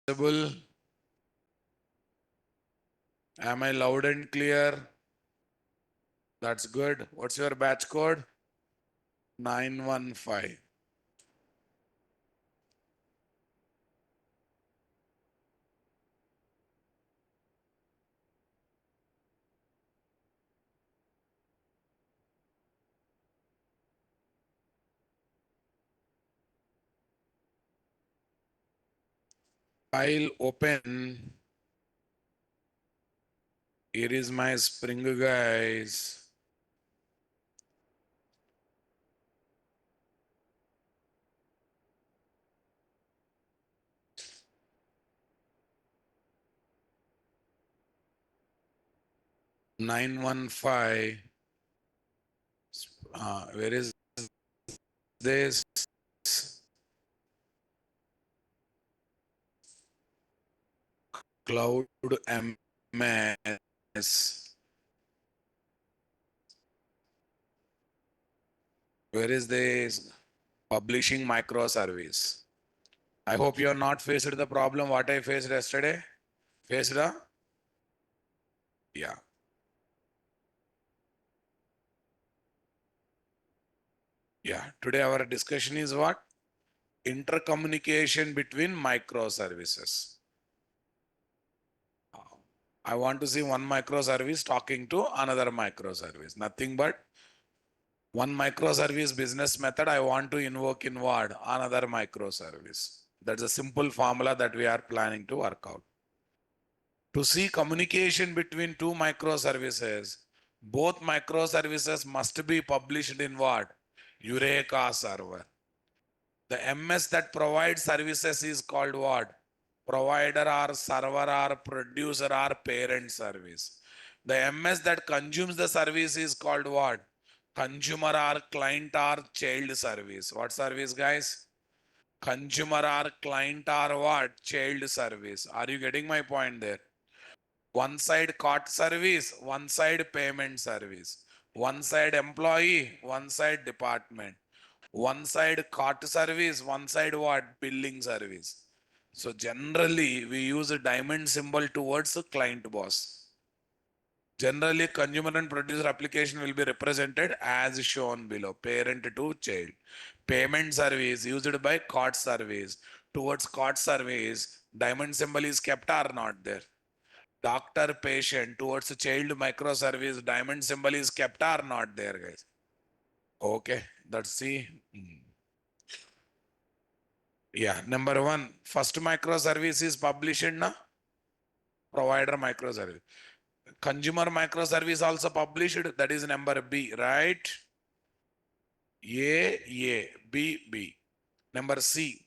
Visible? Am I loud and clear? That's good. What's your batch code? 915. File open. Here is my spring, guys. Nine one five. Where is this? Cloud MS. Where is this? Publishing microservice. I hope you are not faced the problem what I faced yesterday. Faced the? Yeah. Yeah. Today our discussion is what? Intercommunication between microservices. I want to see one microservice talking to another microservice. Nothing but one microservice business method I want to invoke in what? Another microservice. That's a simple formula that we are planning to work out. To see communication between two microservices, both microservices must be published in what? Eureka server. The MS that provides services is called what? Provider or server or producer or parent service. The MS that consumes the service is called what? Consumer or client or child service. What service, guys? Consumer or client or what? Child service. Are you getting my point there? One side cart service, one side payment service. One side employee, one side department. One side cart service, one side what? Billing service. So generally we use a diamond symbol towards the client boss. Generally consumer and producer application will be represented as shown below, parent to child. Payment service used by cart service. Towards cart service, diamond symbol is kept or not there. Doctor patient towards the child microservice, diamond symbol is kept or not there, guys. Okay, that's the yeah. Number one, first microservice is published in a provider microservice. Consumer microservice also published, that is number B, right? B. Number C,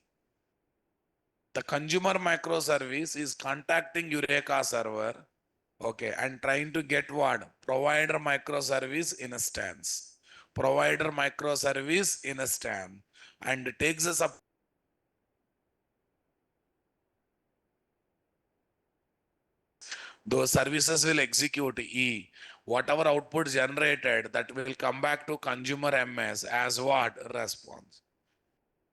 the consumer microservice is contacting Eureka server, okay, and trying to get what? Provider microservice instance. Provider microservice instance and takes us up. Those services will execute E. Whatever output generated, that will come back to consumer MS as what? Response.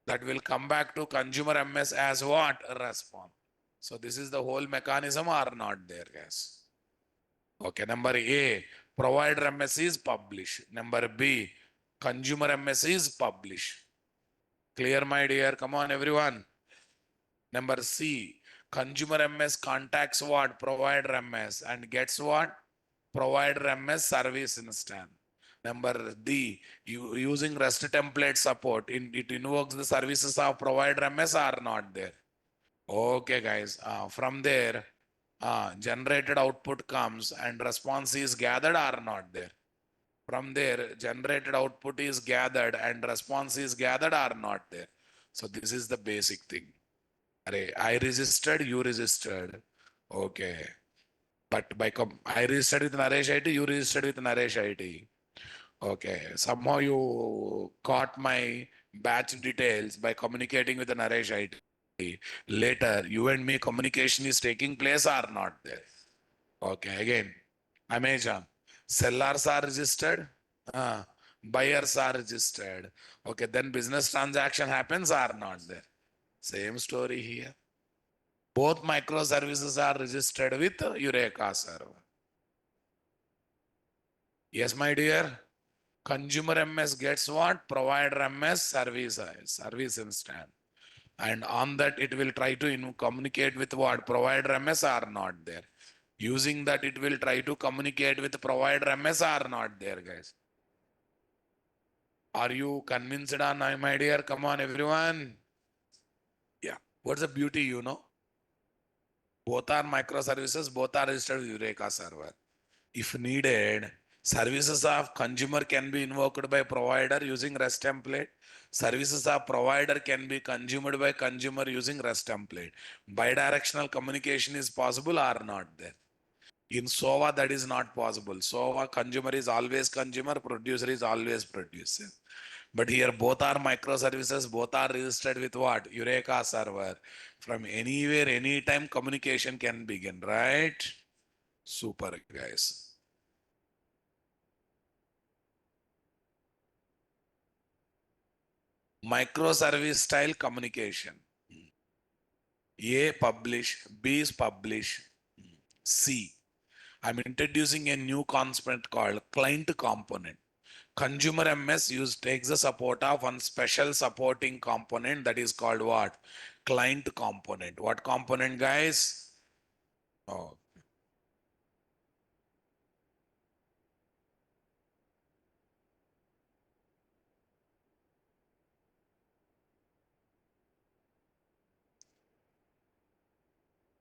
That will come back to consumer MS as what? Response. So this is the whole mechanism or not there, guys? Okay, number A, provider MS is published. Number B, consumer MS is published. Clear, my dear? Come on, everyone. Number C, consumer MS contacts what? Provider MS and gets what? Provider MS service instance. Number D, using REST template support, it invokes the services of provider MS are not there. Okay, guys. From there, generated output comes and response is gathered or not there. From there, generated output is gathered and response is gathered or not there. So this is the basic thing. I registered, you registered. Okay. But I registered with Naresh IT, you registered with Naresh IT. Okay. Somehow you caught my batch details by communicating with the Naresh IT. Later, you and me communication is taking place or not there. Okay. Again, Amazon. Sellers are registered. Uh, Buyers are registered. Okay. Then business transaction happens or not there. Same story here. Both microservices are registered with Eureka server. Yes, my dear. Consumer MS gets what? Provider MS service instance. And on that, it will try to communicate with what? Provider MS are not there. Using that, it will try to communicate with provider MS are not there, guys. Are you convinced on my dear? Come on, everyone. Yeah. What's the beauty, Both are microservices, both are registered with Eureka server. If needed, services of consumer can be invoked by provider using REST template. Services of provider can be consumed by consumer using REST template. Bidirectional communication is possible or not there. In SOA, that is not possible. SOA, consumer is always consumer, producer is always producer. But here both are microservices, both are registered with what? Eureka server. From anywhere, anytime communication can begin, right? Super, guys. Microservice style communication. A publish, B is publish, C. I'm introducing a new concept called client component. Consumer MS takes the support of one special supporting component that is called what? Client component. What component, guys? Oh,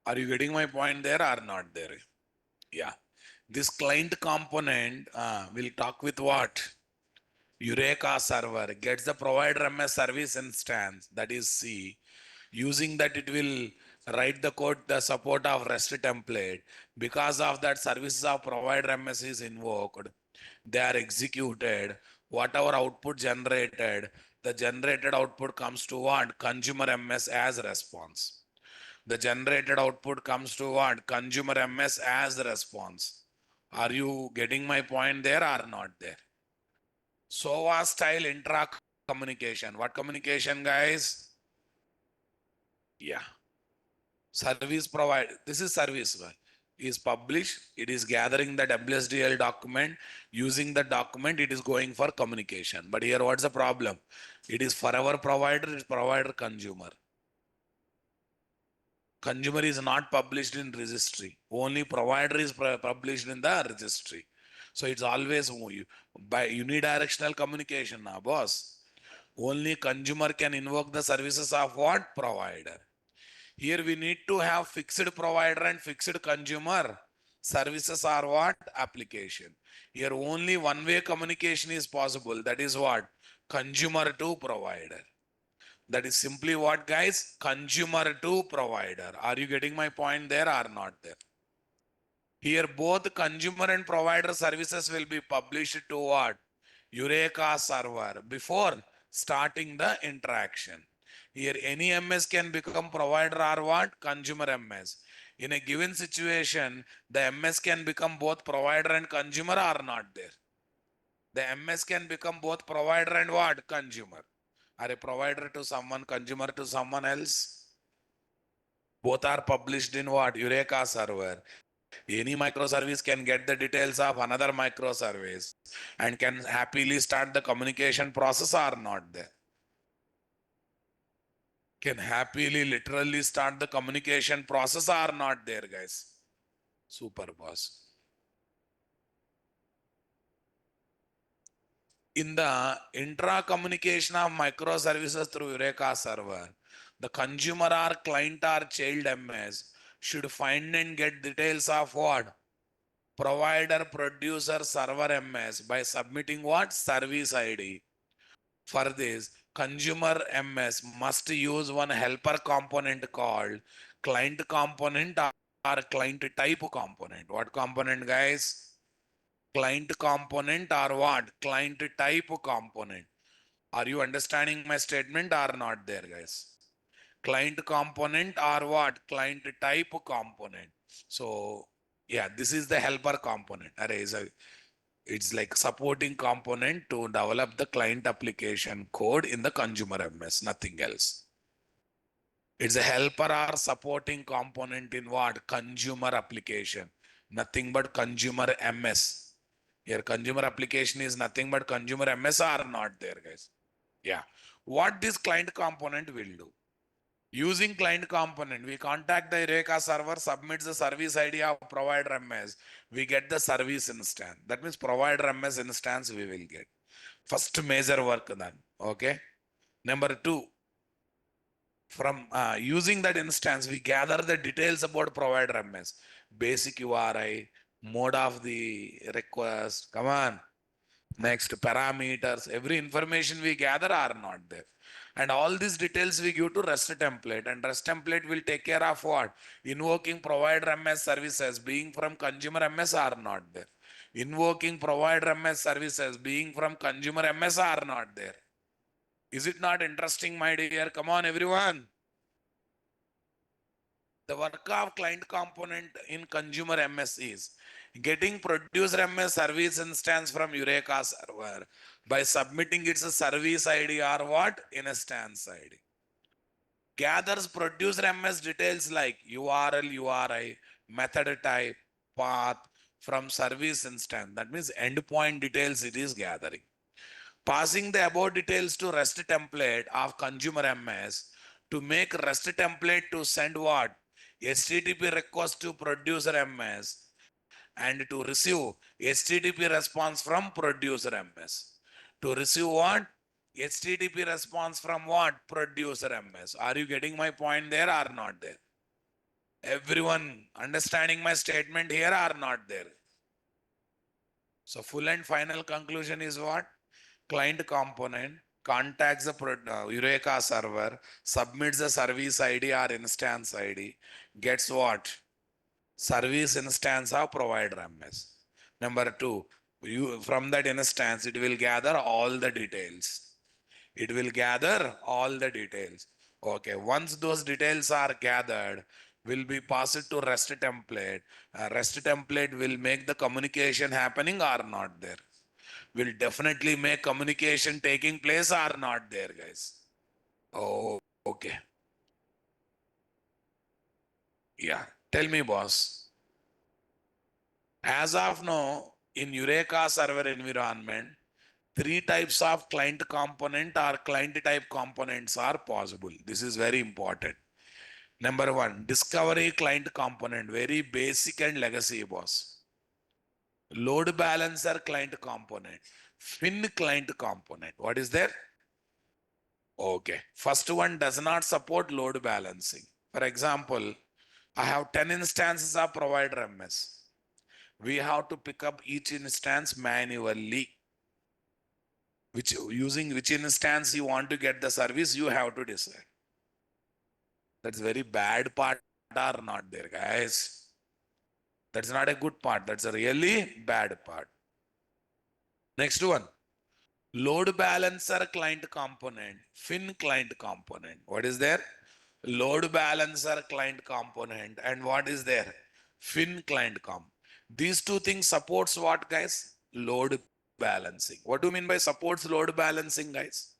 are you getting my point there or not there? Yeah. This client component will talk with what? Eureka server gets the provider MS service instance, that is C. Using that, it will write the code, the support of REST template. Because of that, services of provider MS is invoked. They are executed. Whatever output generated, the generated output comes to what? Consumer MS as response. The generated output comes to what? Consumer MS as response. Are you getting my point there or not there? SOA style intra communication. What communication, guys? Yeah. Service provide. This is service. Is published. It is gathering the WSDL document. Using the document, it is going for communication. But here, what's the problem? It is forever provider. It's provider consumer. Consumer is not published in registry. Only provider is published in the registry. So it's always by unidirectional communication now, boss. Only consumer can invoke the services of what? Provider. Here we need to have fixed provider and fixed consumer. Services are what? Application. Here only one-way communication is possible. That is what? Consumer to provider. That is simply what, guys? Consumer to provider. Are you getting my point there or not there? Here both consumer and provider services will be published to what? Eureka server before starting the interaction. Here any MS can become provider or what? Consumer MS. In a given situation, the MS can become both provider and consumer or not there. The MS can become both provider and what? Consumer. Are a provider to someone, consumer to someone else? Both are published in what? Eureka server. Any microservice can get the details of another microservice and can happily start the communication process or not there. Can happily literally start the communication process or not there, guys. Super, boss. In the intra communication of microservices through Eureka server, the consumer or client or child MS should find and get details of what? Provider, producer, server MS by submitting what? Service ID. For this, consumer MS must use one helper component called client component or client type component. What component, guys? Client component or what? Client type component. Are you understanding my statement or not there, guys? Client component or what? Client type component. So yeah, this is the helper component. It's like supporting component to develop the client application code in the consumer MS, nothing else. It's a helper or supporting component in what? Consumer application. Nothing but consumer MS. Here, consumer application is nothing but consumer MS are not there, guys. Yeah. What this client component will do? Using client component, we contact the Eureka server, submits the service ID of provider MS. We get the service instance. That means provider MS instance we will get. First major work done. Okay. Number two, from using that instance, we gather the details about provider MS, basic URI, mode of the request. Come on. Next, parameters, every information we gather are not there. And all these details we give to REST template, and REST template will take care of what? Invoking provider MS services being from consumer MS are not there. Invoking provider MS services being from consumer MS are not there. Is it not interesting, my dear? Come on, everyone. The work of client component in consumer MS is getting producer MS service instance from Eureka server by submitting its service ID or what? Instance ID. Gathers producer MS details like URL, URI, method type, path from service instance. That means endpoint details it is gathering. Passing the above details to REST template of consumer MS to make REST template to send what? HTTP request to producer MS and to receive HTTP response from producer MS. To receive what? HTTP response from what? Producer MS. Are you getting my point there or not there? Everyone understanding my statement here or not there? So full and final conclusion is what? Client component contacts the Eureka server, submits the service ID or instance ID, gets what? Service instance of provider MS. Number two, from that instance, it will gather all the details. It will gather all the details. Okay, once those details are gathered, will be passed to REST template. REST template will make the communication happening or not there. Will definitely make communication taking place or not there, guys. Oh, okay. Yeah. Tell me, boss. As of now, in Eureka server environment, three types of client component or client type components are possible. This is very important. Number one, discovery client component, very basic and legacy, boss. Load balancer client component, fin client component. What is there? Okay. First one does not support load balancing. For example, I have 10 instances of provider MS. We have to pick up each instance manually. Using which instance you want to get the service, you have to decide. That's very bad part or not there, guys. That's not a good part. That's a really bad part. Next one. Load balancer client component, fin client component. What is there? Load balancer client component. And what is there? Fin client comp. These two things supports what, guys? Load balancing. What do you mean by supports load balancing, guys?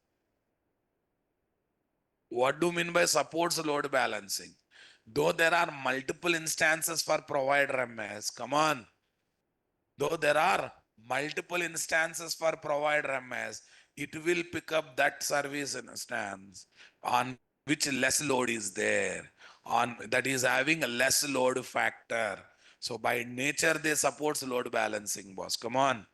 What do you mean by supports load balancing? Though there are multiple instances for provider MS, come on. Though there are multiple instances for provider MS, it will pick up that service instance on which less load is there, on that is having a less load factor. So by nature, they supports load balancing, boss. Come on.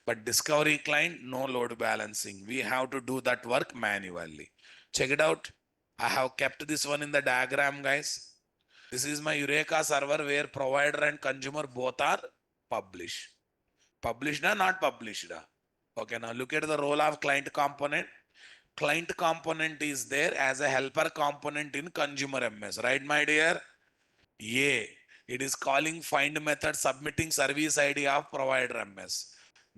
But discovery client, no load balancing. We have to do that work manually. Check it out. I have kept this one in the diagram, guys. This is my Eureka server where provider and consumer both are published. Published or not published? Okay, now look at the role of client component. Client component is there as a helper component in consumer MS, right, my dear? Yeah, it is calling find method submitting service ID of provider MS.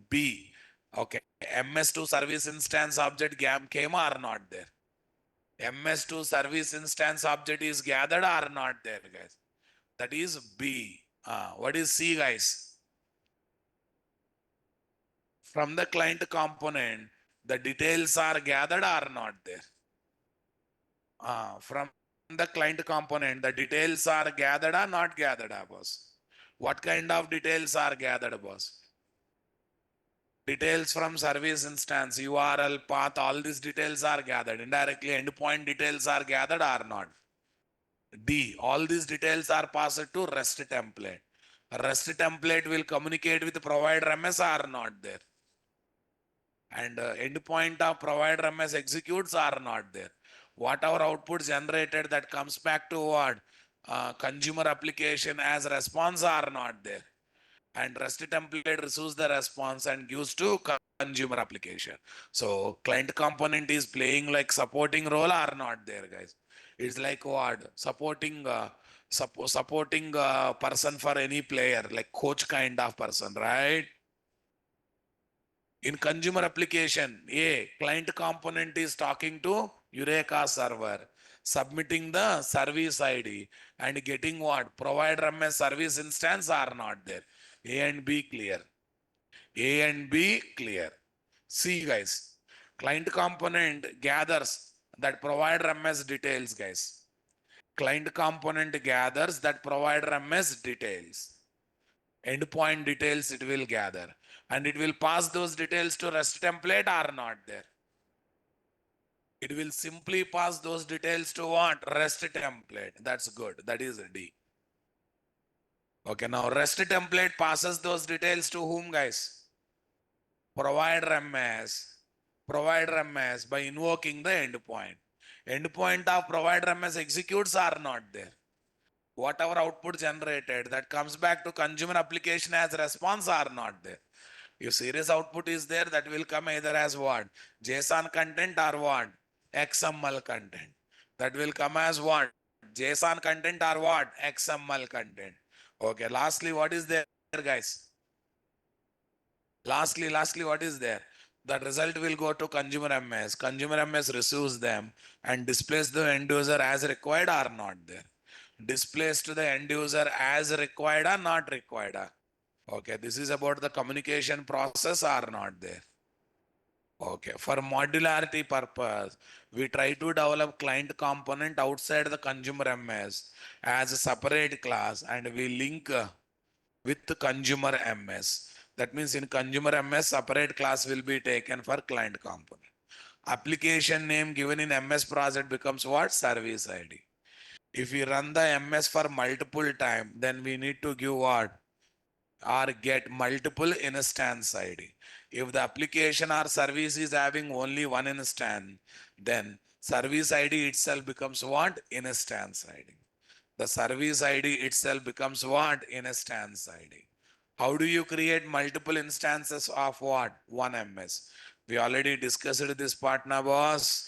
B, okay, MS2 service instance object came or not there? MS2 service instance object is gathered or not there, guys? That is B. What is C, guys? From the client component, the details are gathered or not there? From the client component, the details are gathered or not gathered, boss? What kind of details are gathered, boss? Details from service instance, URL, path, all these details are gathered. Indirectly, endpoint details are gathered or not? D, all these details are passed to REST template. REST template will communicate with provider MS or not there. And endpoint of provider MS executes are not there. Whatever output generated that comes back to what? Consumer application as response are not there. And REST template receives the response and gives to consumer application. So client component is playing like supporting role or not there, guys. It's like what? Supporting person for any player, like coach kind of person, right? In consumer application, A, client component is talking to Eureka server, submitting the service ID and getting what? Provider MS service instance are not there. A and B clear. A and B clear. C, guys. Client component gathers that provider MS details, guys. Client component gathers that provider MS details. Endpoint details it will gather. And it will pass those details to REST template or not there. It will simply pass those details to what? REST template. That's good. That is D. Okay, now REST template passes those details to whom, guys? Provider MS. Provider MS by invoking the endpoint. Endpoint of provider MS executes or not there. Whatever output generated that comes back to consumer application as response are not there. If serious output is there, that will come either as what? JSON content or what? XML content. That will come as what? JSON content or what? XML content. Okay, lastly, what is there, guys? Lastly, what is there? The result will go to consumer MS. Consumer MS receives them and displays the end user as required or not there. Displays to the end user as required or not required. Okay, this is about the communication process or not there. Okay, for modularity purpose, we try to develop client component outside the consumer MS as a separate class and we link with the consumer MS. That means in consumer MS, separate class will be taken for client component. Application name given in MS project becomes what? Service ID. If we run the MS for multiple time, then we need to give what? Or get multiple instance ID. If the application or service is having only one instance, then service ID itself becomes what? Instance ID. The service ID itself becomes what? Instance ID. How do you create multiple instances of what? One MS. We already discussed this part now, boss.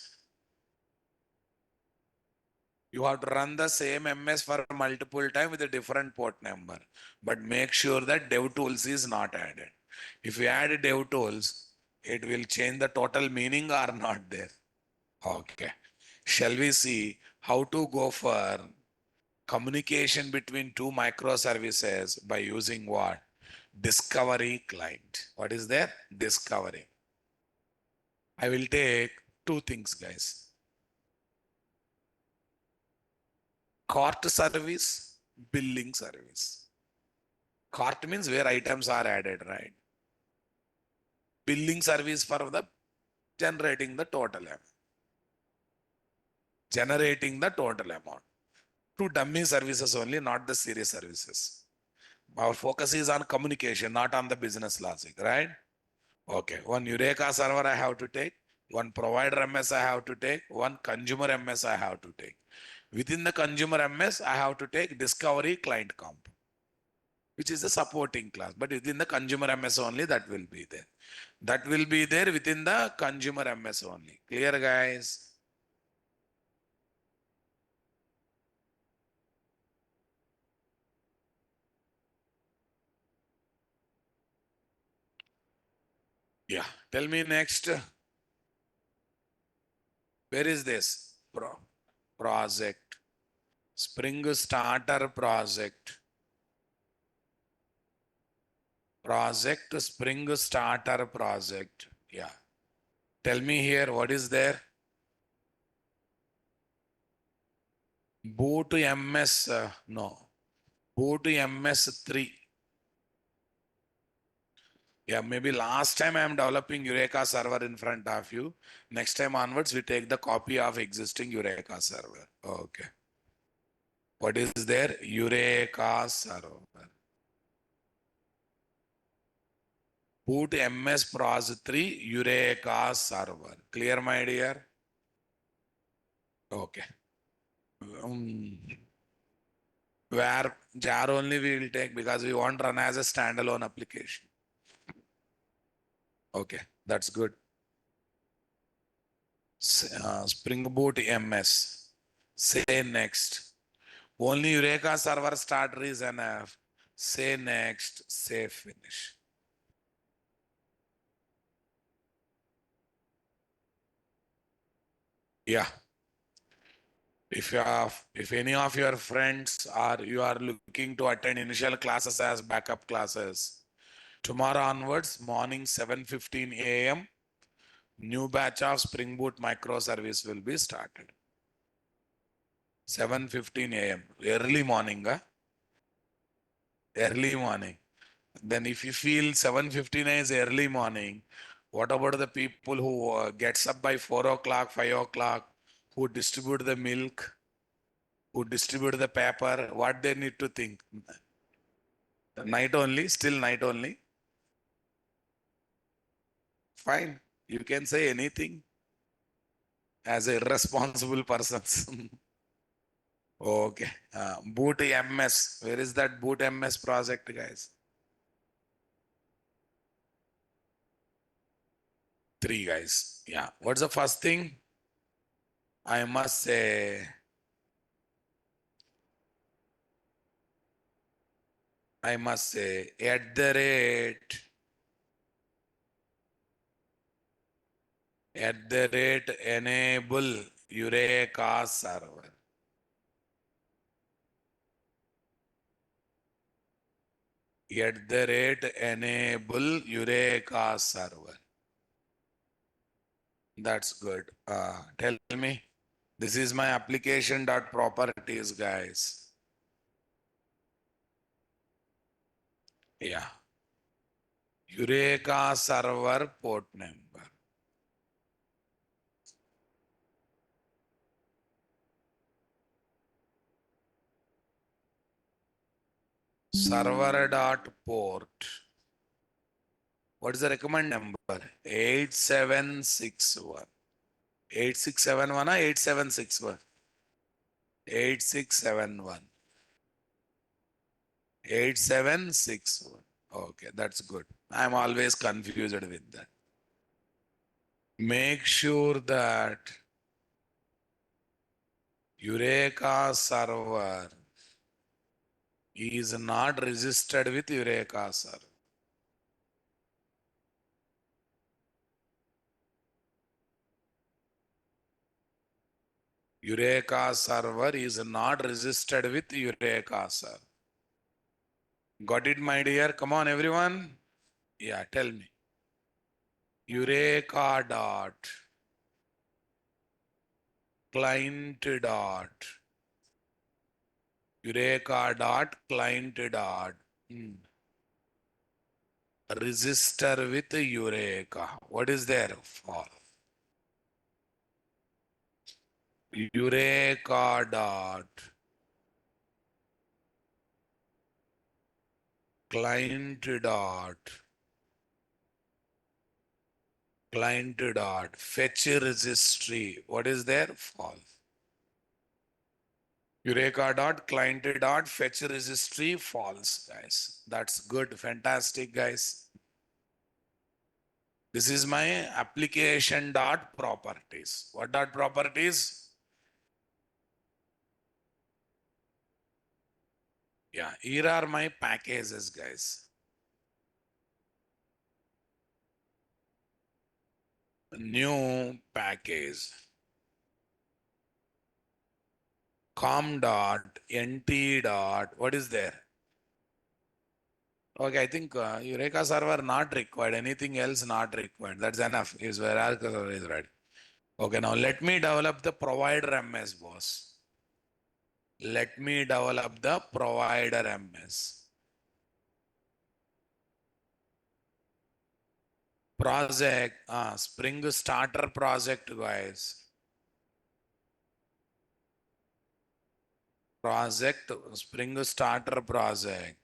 You have to run the same MS for multiple time with a different port number, but make sure that DevTools is not added. If you add DevTools, it will change the total meaning or not there. Okay. Shall we see how to go for communication between two microservices by using what? Discovery client. What is there? Discovery. I will take two things, guys. Cart service, billing service. Cart means where items are added, right? Billing service for the generating the total amount. Generating the total amount. Two dummy services only, not the serious services. Our focus is on communication, not on the business logic, right? Okay, one Eureka server I have to take, one provider MS I have to take, one consumer MS I have to take. Within the consumer MS, I have to take discovery client comp, which is a supporting class. But within the consumer MS only, that will be there. That will be there within the consumer MS only. Clear, guys? Yeah. Tell me next. Where is this? Project. Spring Starter project. Project Spring Starter project. Yeah. Tell me here, what is there? boot to MS, no, boot to MS3. Yeah, maybe last time I am developing Eureka server in front of you. Next time onwards, we take the copy of existing Eureka server. Okay. What is there? Eureka server. Boot MS Pros 3 Eureka server. Clear, my dear? Okay. Um, where jar only we will take because we won't run as a standalone application. Okay, that's good. Spring Boot MS. Say next. Only Eureka server starter is enough. Say next. Say finish. Yeah. If any of your friends or you are looking to attend initial classes as backup classes, tomorrow onwards, morning 7:15 a.m., new batch of Spring Boot microservice will be started. 7:15 a.m. Early morning, huh? Early morning. Then if you feel 7:15 is early morning, what about the people who gets up by 4 o'clock, 5 o'clock, who distribute the milk, who distribute the paper? What they need to think? Night only, still night only. Fine. You can say anything as a irresponsible person. Okay. Boot MS. Where is that Boot MS project, guys? 3 guys. Yeah. What's the first thing? I must say, at the rate enable Eureka server. At the rate enable Eureka server. That's good. Tell me. This is my application dot properties, guys. Yeah. Eureka server port number. Server dot port. What is the recommend number? 8761. 8671 or 8761? 8671. 8761. Okay, that's good. I'm always confused with that. Make sure that Eureka server is not registered with Eureka server. Eureka server is not registered with Eureka server. Got it, my dear? Come on, everyone. Yeah, tell me. Eureka dot client dot Eureka dot client dot register with Eureka. What is there for? Eureka dot client dot fetch registry. What is there? False. Eureka dot client dot fetch registry false, guys. That's good. Fantastic, guys. This is my application dot properties. What dot properties? Yeah, here are my packages, guys. New package. Com dot nt dot. What is there? Okay, I think Eureka server not required. Anything else not required. That's enough. Is where our server is ready. Okay, now let me develop the provider MS, boss. Let me develop the provider MS. Project, Spring Starter project, guys. Project, Spring Starter project.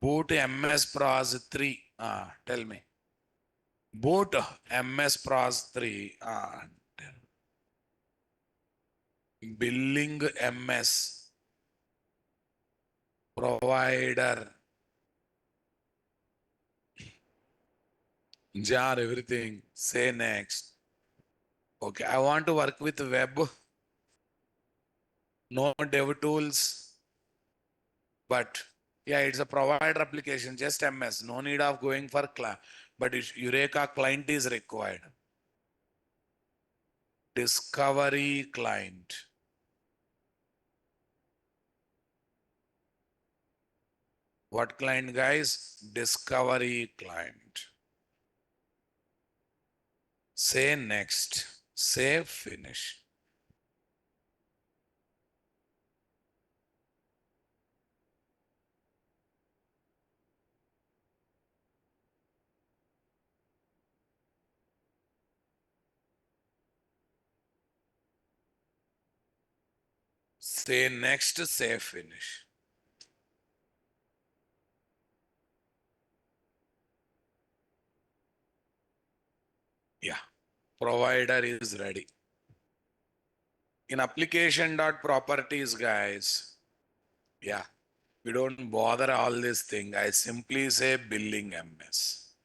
Boot MS Pros 3. Tell me. Boot MS Pros 3. Billing MS. Provider. Jar everything. Say next. Okay, I want to work with web. No dev tools. But yeah, it's a provider application, just MS. No need of going for client. But Eureka client is required. Discovery client. What client, guys? Discovery client. Say next. Say finish. Say next. Say finish. Yeah. Provider is ready. In application.properties, guys. Yeah. We don't bother all this thing. I simply say billing MS.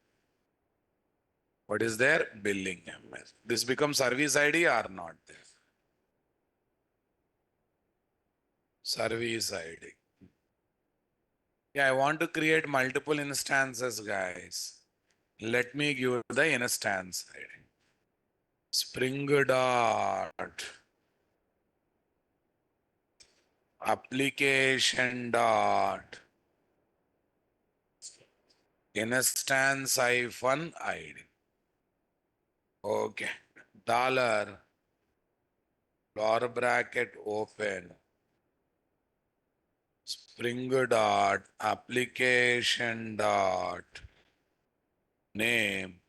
What is there? Billing MS. This becomes service ID or not there? Service ID. Yeah, I want to create multiple instances, guys. Let me give the instance ID. Spring dot application dot instance hyphen ID. Okay. Dollar flower bracket open. Spring dot application dot name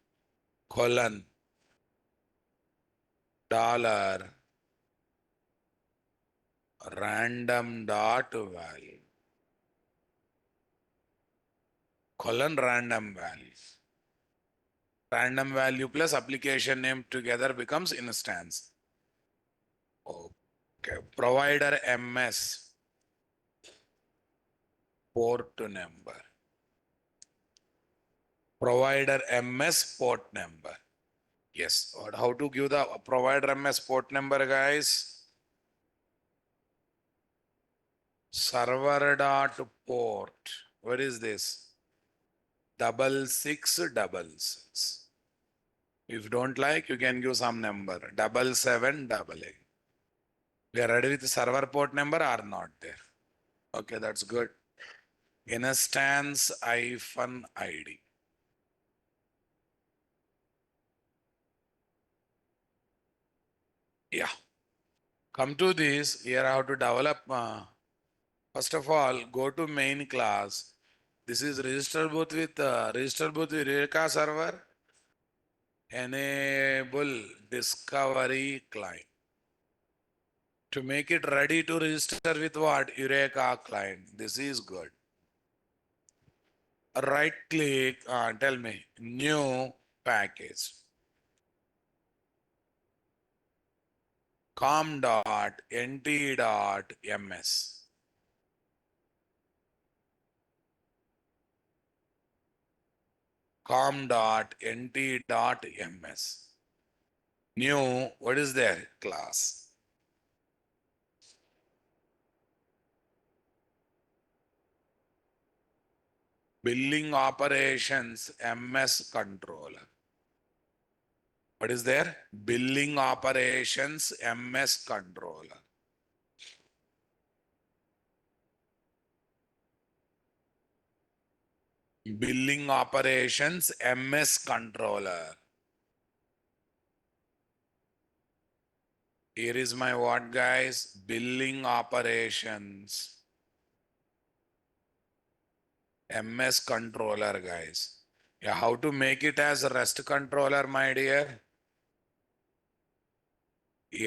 colon dollar random dot value colon random value. Random value plus application name together becomes instance. Okay. Provider MS port number. Provider MS port number. Yes. How to give the provider MS port number, guys? Server dot port. What is this? 6666. If you don't like, you can give some number. 7788. We are ready with the server port number or not there? Okay, that's good. Instance hyphen ID. Yeah. Come to this. Here I have to develop. First of all, go to main class. This is register booth with Eureka server. Enable discovery client. To make it ready to register with what? Eureka client. This is good. Right click, tell me, new package. com.nt.ms. com.nt.ms. New, what is there? Class. Billing operations MS controller. What is there? Billing operations MS controller. Billing operations MS controller. Here is my what, guys? Billing operations. MS controller, guys. Yeah, how to make it as a REST controller, my dear?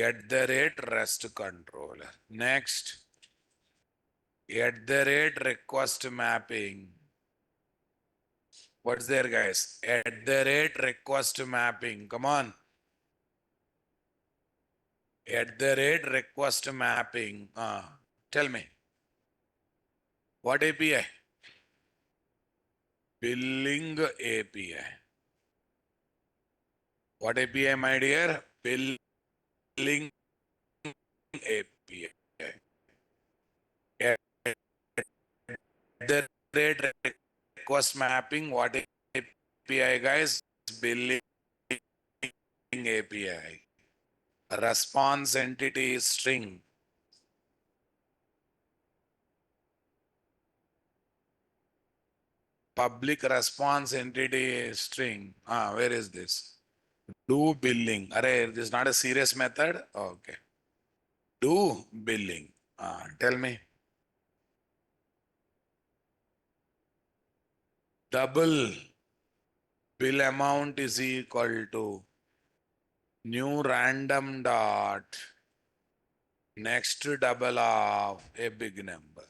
At the rate REST controller. Next, at the rate request mapping. What's there, guys? At the rate request mapping. Come on. At the rate request mapping. Tell me. What API? Billing API. What API, my dear? Billing API. At the rate request mapping, what API, guys? Billing API. Response entity string. Public response entity string. Where is this? Do billing. Array, this is not a serious method. Okay. Do billing. Tell me. Double bill amount is equal to new random dot next double of a big number.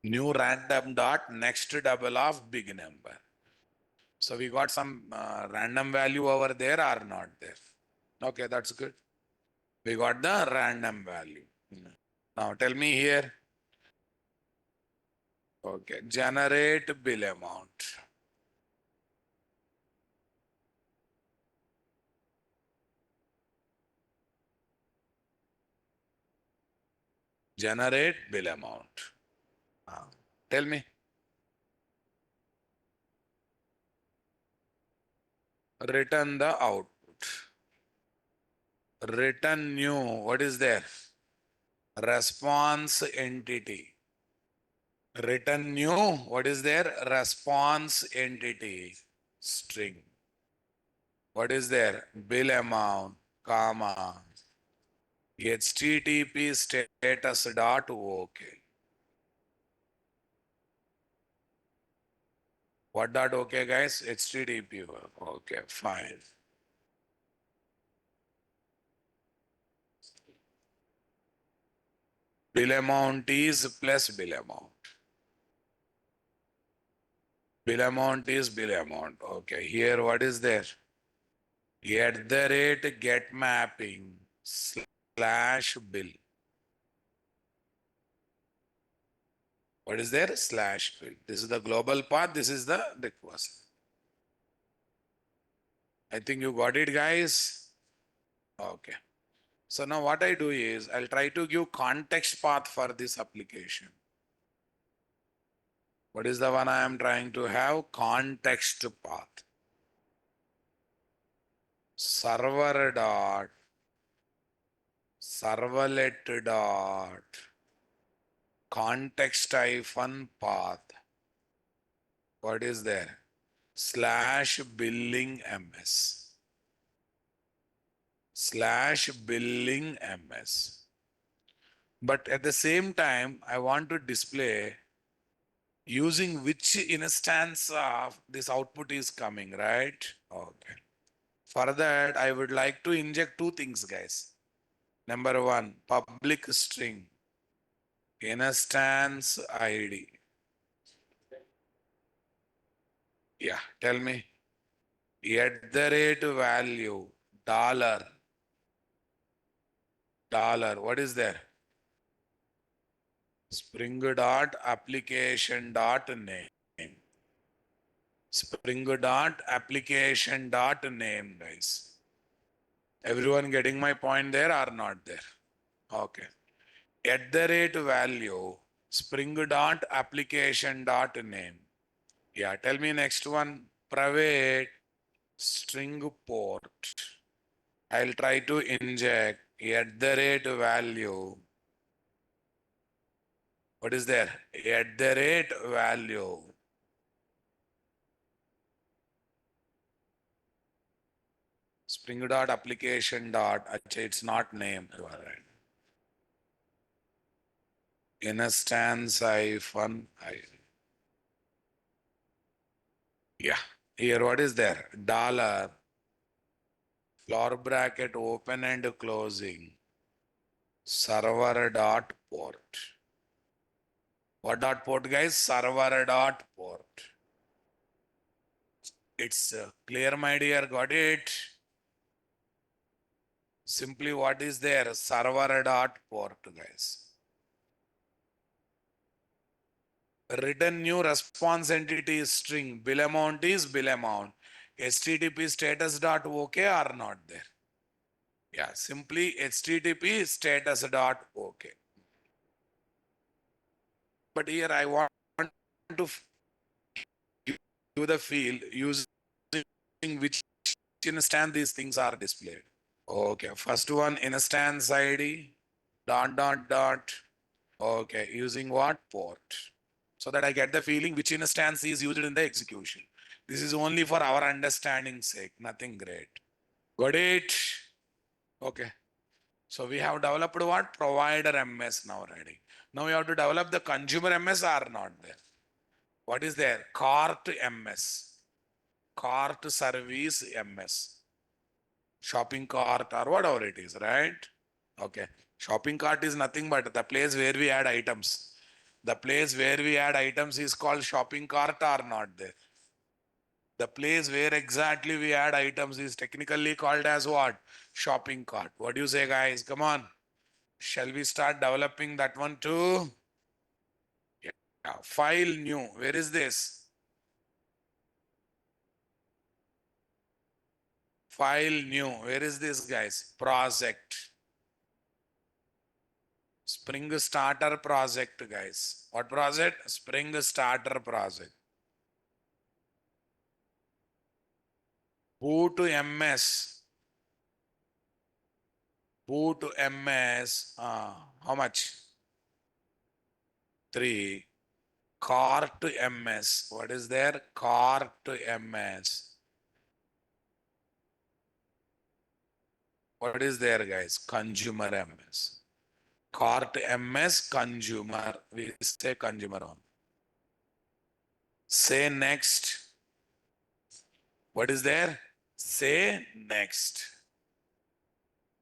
New random dot next double of big number. So we got some random value over there or not there. Okay, that's good. We got the random value. Now tell me here. Okay, generate bill amount. Generate bill amount. Tell me. Return the output. Return new. What is there? Response entity. Return new. What is there? Response entity. String. What is there? Bill amount, comma, HTTP status dot OK. What dot OK, guys? HTTP. Okay, fine. Bill amount is plus bill amount. Bill amount is bill amount. Okay, here what is there? At the rate get mapping slash bill. What is there? Slash bill. This is the global path. This is the request. I think you got it, guys. Okay. So now what I do is I'll try to give context path for this application. What is the one I am trying to have? Context path. Server dot servlet dot context hyphen path. What is there? Slash billing ms. Slash billing ms. But at the same time, I want to display using which instance of this output is coming, right? Okay. For that, I would like to inject two things, guys. Number one, public string, instance ID. Yeah, tell me. At the rate value, dollar, what is there? Spring dot application dot name. Spring dot application dot name, guys. Everyone getting my point there or not there? Okay. At the rate value, spring dot application dot name. Yeah, tell me next one. Private string port. I'll try to inject at the rate value. What is there? At the rate value. Spring dot application dot. Achha, it's not name. You are right. Instance hyphen I. Yeah. Here, what is there? Dollar, floor bracket open and closing, server dot port. What dot port, guys? Server dot port. It's clear, my dear. Got it? Simply what is there? Server dot port, guys. Return new response entity is string. Bill amount is bill amount. HTTP status dot OK or not there? Yeah, simply HTTP status dot OK. But here I want to give the field using which instance these things are displayed. Okay, first one instance ID dot dot dot. Okay, using what? Port. So that I get the feeling which instance is used in the execution. This is only for our understanding sake, nothing great. Got it? Okay. So we have developed what? Provider MS now ready. Now we have to develop the consumer MS or not there. What is there? Cart MS. Cart service MS. Shopping cart or whatever it is, right? Okay. Shopping cart is nothing but the place where we add items. The place where we add items is called shopping cart or not there. The place where exactly we add items is technically called as what? Shopping cart. What do you say, guys? Come on. Shall we start developing that one too? Yeah. File new. Where is this? File new. Where is this, guys? Project. Spring Starter project, guys. What project? Spring Starter project. Boot to MS. Boot to MS. How much? 3. Cart to MS. What is there? Cart to MS. What is there, guys? Consumer MS. Cart MS consumer. We say consumer on. Say next. What is there? Say next.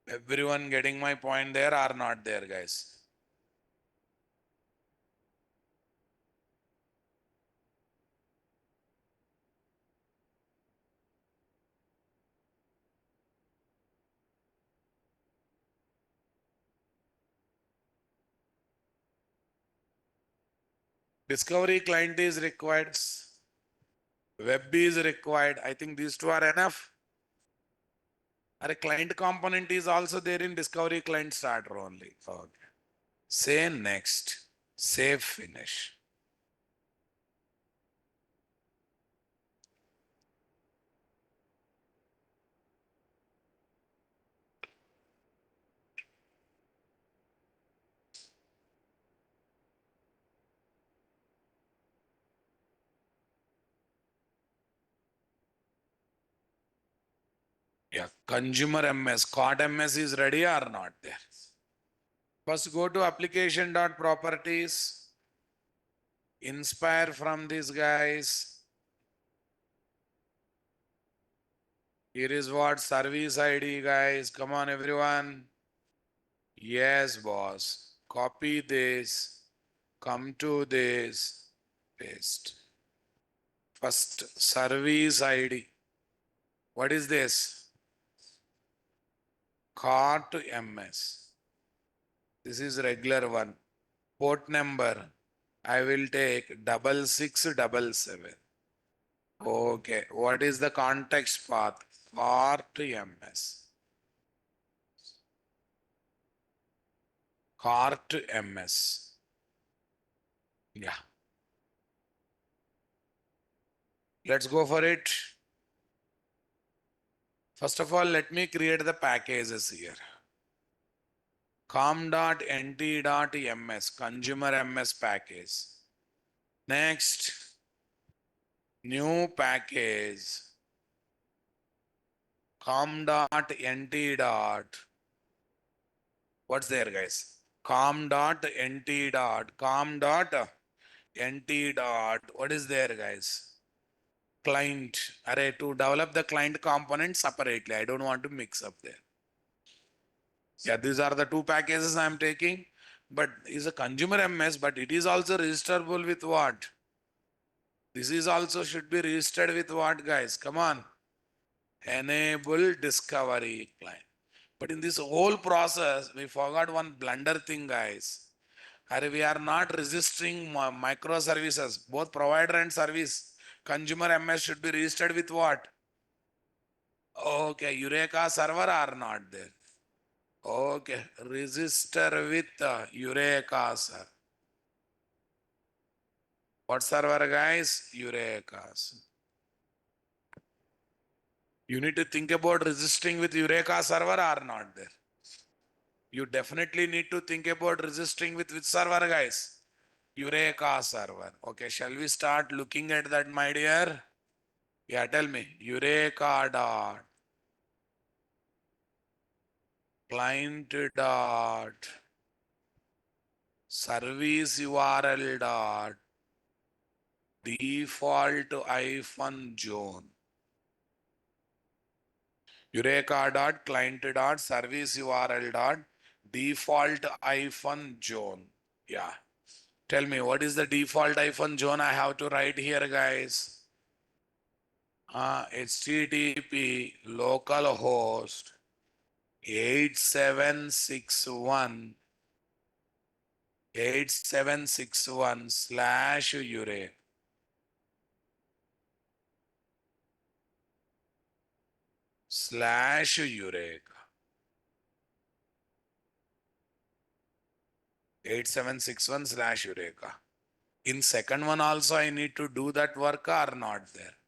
Everyone getting my point there or not there, guys? Discovery client is required. Web is required. I think these two are enough. A client component is also there in discovery client starter only. Okay. Say next. Save finish. Yeah. Consumer MS. Card MS is ready or not there? First go to application.properties. Inspire from these guys. Here is what? Service ID, guys. Come on, everyone. Yes, boss. Copy this. Come to this. Paste. First, service ID. What is this? Cart MS. This is regular one. Port number. I will take 6677. Okay. What is the context path? Cart MS. Cart MS. Yeah. Let's go for it. First of all, let me create the packages here. com.nt.ms, consumer MS package. Next, new package. com dot nt dot. What's there, guys? Com dot nt dot. Com dot nt dot. What is there, guys? Client. Array, to develop the client component separately. I don't want to mix up there. Yeah, these are the two packages I am taking. But is a consumer MS, but it is also registerable with what? This is also should be registered with what, guys? Come on. Enable discovery client. But in this whole process, we forgot one blunder thing, guys. We are not registering microservices. Both provider and service. Consumer MS should be registered with what? Okay, Eureka server are not there. Okay, register with Eureka server. What server, guys? Eureka. You need to think about registering with Eureka server or not there. You definitely need to think about registering with which server, guys? Eureka server. Okay, shall we start looking at that, my dear? Yeah, tell me. Eureka dot client dot service URL dot default -zone. Eureka dot client dot service URL dot default -zone. Yeah. Tell me, what is the default -zone I have to write here, guys? HTTP localhost 8761 /Eureka. /Eureka. 8761 /Eureka. In second one also I need to do that work or not there?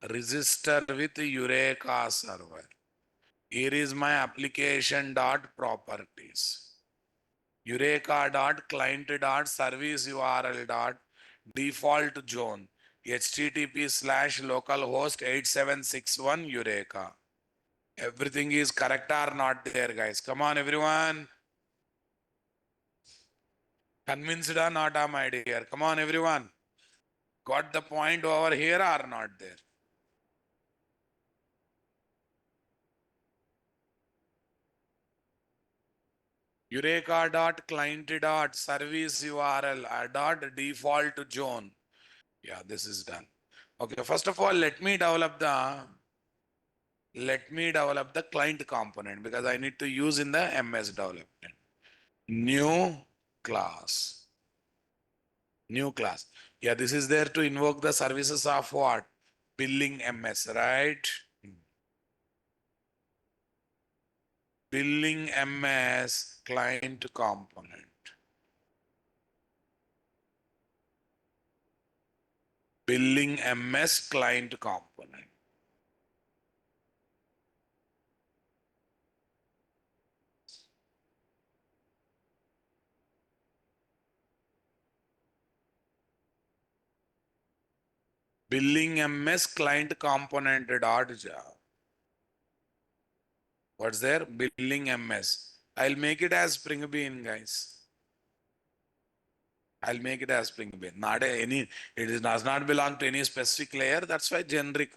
Register with Eureka server. Here is my application dot properties. Eureka dot client dot service URL dot default zone HTTP /localhost 8761 Eureka. Everything is correct or not there, guys? Come on, everyone. Convinced or not, my dear? Come on, everyone. Got the point over here or not there? Eureka dot client dot service URL dot default zone. Yeah, this is done. Okay, first of all, let me develop the client component because I need to use in the MS development. New class. New class. Yeah, this is there to invoke the services of what? Billing MS, right? Billing MS client component. Billing MS client component. Billing MS client component dot Java. What's there? Billing MS. I'll make it as Spring Bean, guys. I'll make it as Spring Bean. Not any. Does not belong to any specific layer. That's why generic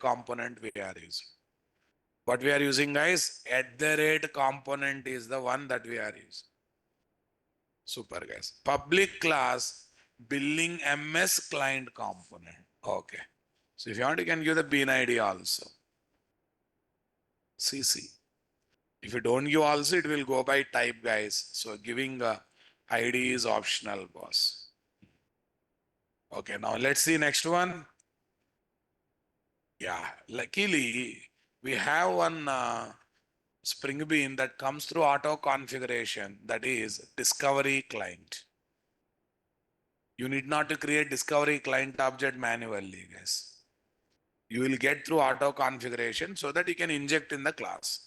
component we are using. What we are using, guys? component is the one that we are using. Super, guys. Public class billing MS client component. Okay. So if you want, you can give the bean ID also. CC. If you don't give also, it will go by type, guys. So giving ID is optional, boss. Okay, now let's see next one. Yeah, luckily we have one Spring Bean that comes through auto configuration, that is discovery client. You need not to create discovery client object manually, guys. You will get through auto configuration so that you can inject in the class.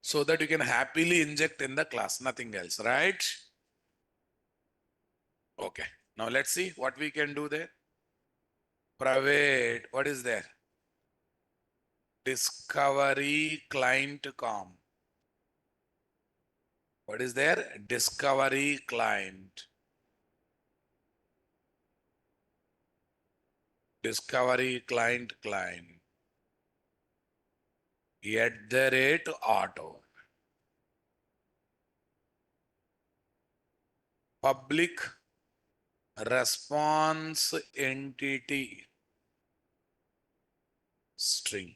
So that you can happily inject in the class, nothing else, right? Okay. Now let's see what we can do there. Private, what is there? Discovery client com. What is there? Discovery client. Discovery client. @auto. Public response entity string.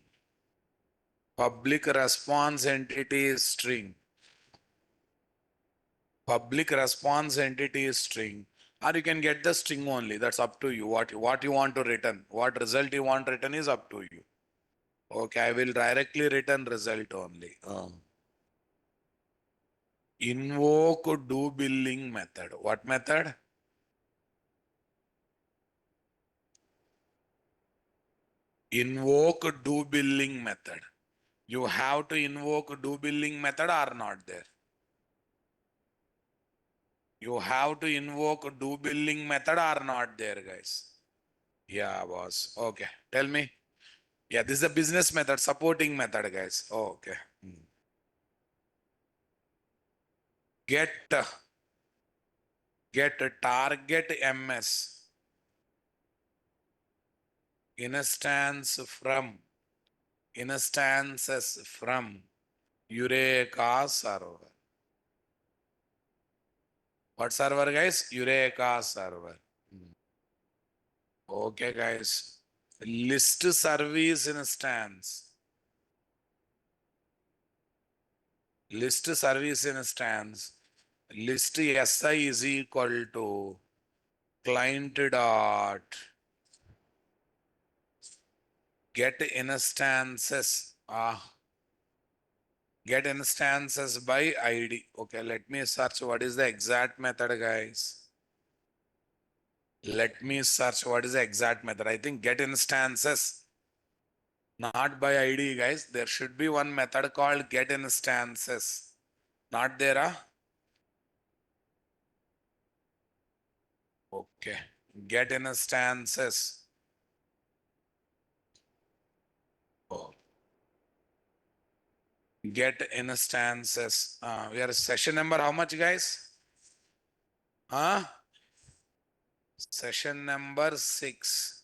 Public response entity string. Public response entity string. Or you can get the string only. That's up to you. What you want to return. What result you want written is up to you. Okay, I will directly return result only. Invoke do billing method. What method? Invoke do billing method. You have to invoke do billing method or not there? You have to invoke do billing method or not there, guys? Yeah, boss. Okay. Tell me. Yeah, this is a business method, supporting method, guys. Okay. Get target MS instances from Eureka server. What server, guys? Eureka server. Okay, guys. List service instance. List service instance. List SI is equal to client dot get instances. Get instances by ID. Okay, let me search what is the exact method, guys. Let me search what is the exact method. I think get instances, not by ID, guys. There should be one method called get instances. Not there, huh? Okay. Get instances. Oh. Get instances. We are session number how much, guys? Huh? Session number 6.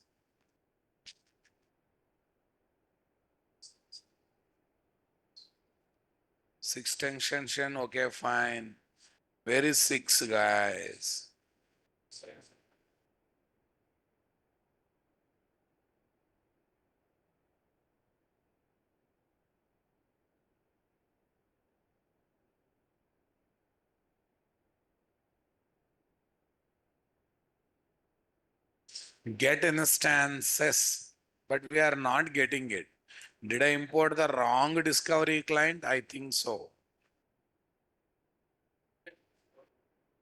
Six extension. Okay, fine. Where is 6, guys? Get instances, but we are not getting it. Did I import the wrong discovery client? I think so.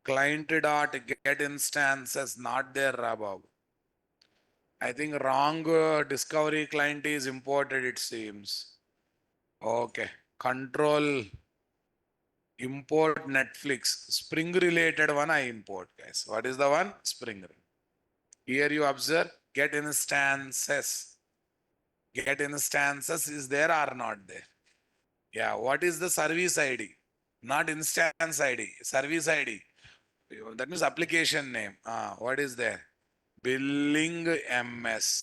Client dot get instances, not there, Rabab. I think wrong discovery client is imported, it seems. Okay. Control import Netflix. Spring related one I import, guys. What is the one? Spring. Here you observe get instances. Get instances is there or not there? Yeah, what is the service ID? Not instance ID, service ID. That means application name. What is there? Billing MS.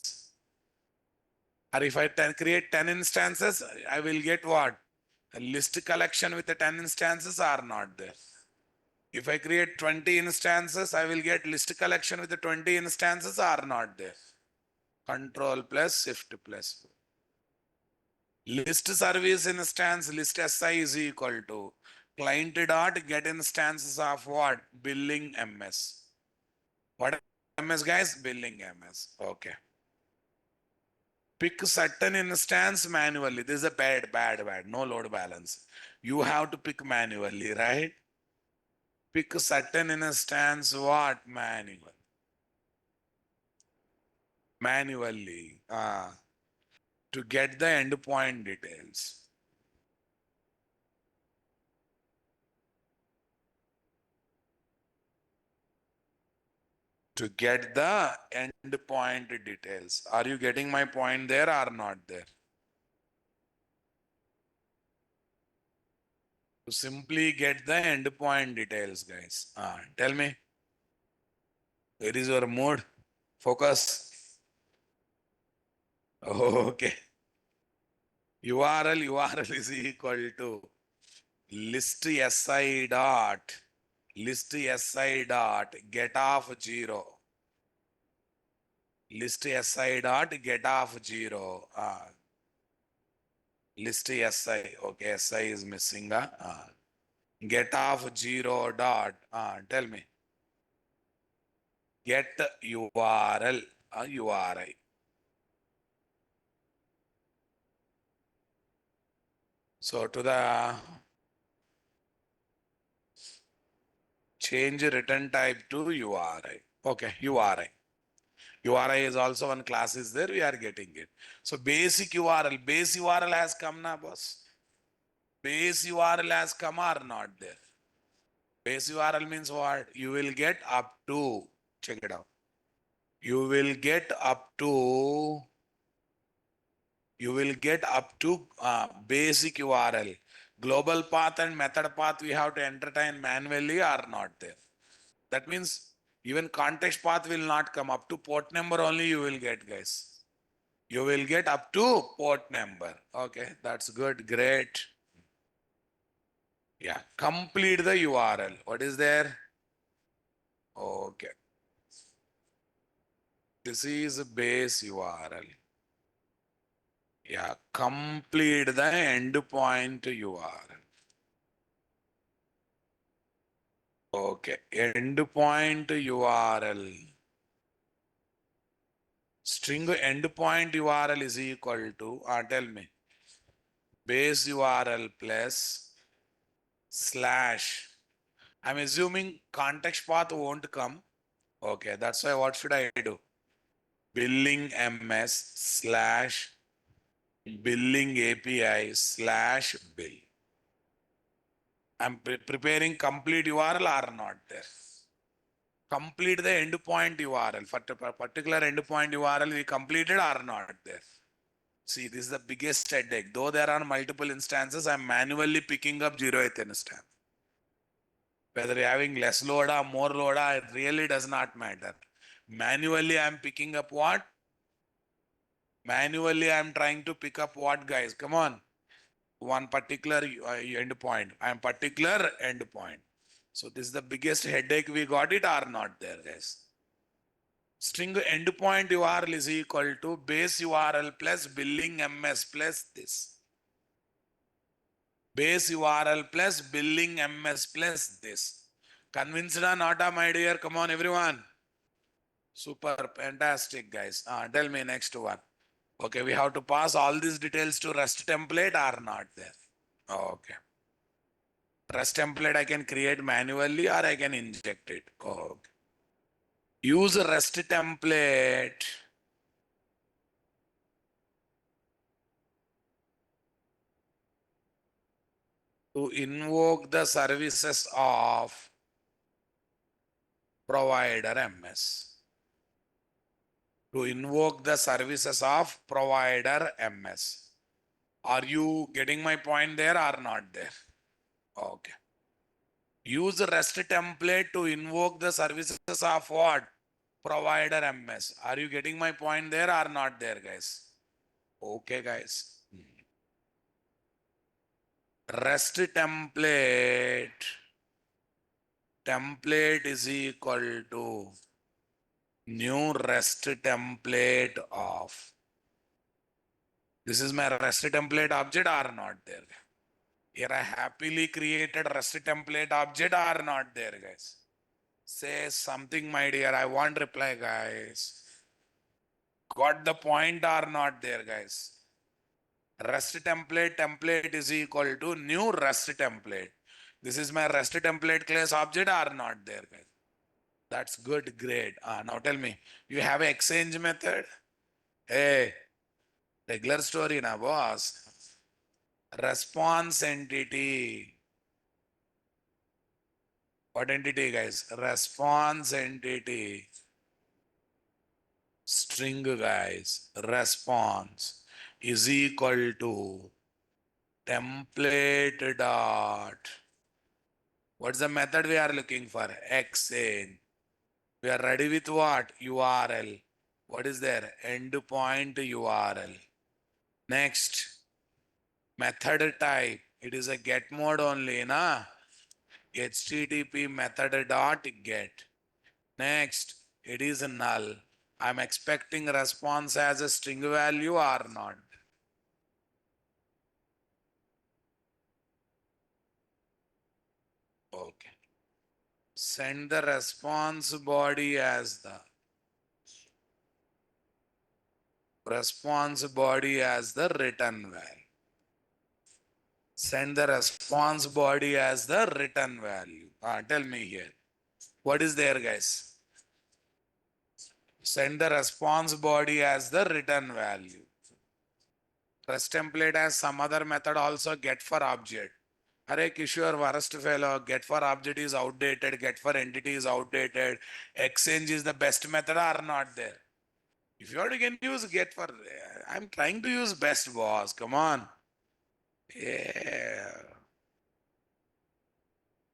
Or if I create 10 instances, I will get what? A list collection with the 10 instances are not there. If I create 20 instances, I will get list collection with the 20 instances are not there. Control plus shift plus. List service instance list SI is equal to client dot get instances of what? Billing MS. What MS, guys? Billing MS. Okay. Pick certain instance manually. This is a bad. No load balance. You have to pick manually, right? Pick certain instance what? Manually. To get the endpoint details. to get the endpoint details. Are you getting my point there or not there? To simply get the endpoint details, guys. Tell me, where is your mood? Focus. Okay. URL is equal to list si dot get off 0. List si dot get off 0. List si. Okay, si is missing. Get off 0 dot. Tell me. Get URL. URI. So to the change return type to URI. Okay, URI. URI is also one class is there. We are getting it. So basic URL. Base URL has come now, boss. Base URL has come or not there. Base URL means what? You will get up to, check it out. You will get up to, basic URL. Global path and method path we have to entertain manually or not there. That means even context path will not come up to port number only you will get, guys. You will get up to port number. Okay, that's good, great. Yeah, complete the URL. What is there? Okay. This is base URL. Yeah, complete the endpoint URL. Okay, endpoint URL. String endpoint URL is equal to, tell me, base URL plus slash. I'm assuming context path won't come. Okay, that's why what should I do? Billing MS slash billing API slash bill. I'm preparing complete URL or not there. Complete the endpoint URL. For particular endpoint URL we completed or not there. See, this is the biggest headache. Though there are multiple instances, I'm manually picking up 0th instance. Whether you're having less load or more load, it really does not matter. Manually, I'm picking up what? Manually, I'm trying to pick up what, guys? Come on. One particular endpoint. I'm particular endpoint. So this is the biggest headache we got it or not there, guys. String endpoint URL is equal to base URL plus billing MS plus this. Base URL plus billing MS plus this. Convinced or not, my dear? Come on, everyone. Super, fantastic, guys. Tell me next one. Okay, we have to pass all these details to REST template or not there? Okay. REST template I can create manually or I can inject it. Okay. Use REST template to invoke the services of provider MS. To invoke the services of provider MS. Are you getting my point there or not there? Okay. Use REST template to invoke the services of what? Provider MS. Are you getting my point there or not there, guys? Okay, guys. REST template is equal to new REST template of. This is my REST template object or not there? Here I happily created REST template object or not there, guys? Say something, my dear. I want reply, guys. Got the point or not there, guys? REST template is equal to new REST template. This is my REST template class object or not there, guys? That's good, great. Now tell me, you have an exchange method? Hey, regular story na boss. Response entity. What entity, guys? Response entity. string guys, response is equal to template dot. What's the method we are looking for? Exchange. We are ready with what? URL. What is there? Endpoint URL. Next, method type. It is a get mode only, na? HTTP method dot get. Next, it is null. I'm expecting response as a string value or not. Okay. Send the response body as the return value. Send the response body as the return value. Tell me here. What is there, guys? Send the response body as the return value. REST template has some other method also, get for object. Hare Kishore, worst fellow, get for object is outdated, get for entity is outdated. Exchange is the best method or not there. If you want, you can use get for. I'm trying to use best, boss. Come on. Yeah.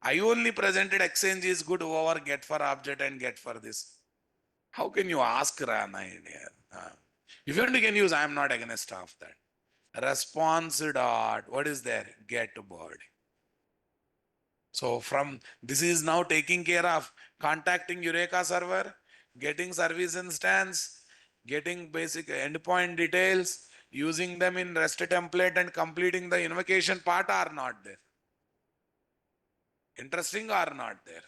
I only presented exchange is good over get for object and get for this. How can you ask Rana in here? If you want, you can use. I am not against of that. Response dot. What is there? Get body. So from this is now taking care of contacting Eureka server, getting service instance, getting basic endpoint details, using them in REST template and completing the invocation part are not there. Interesting or not there?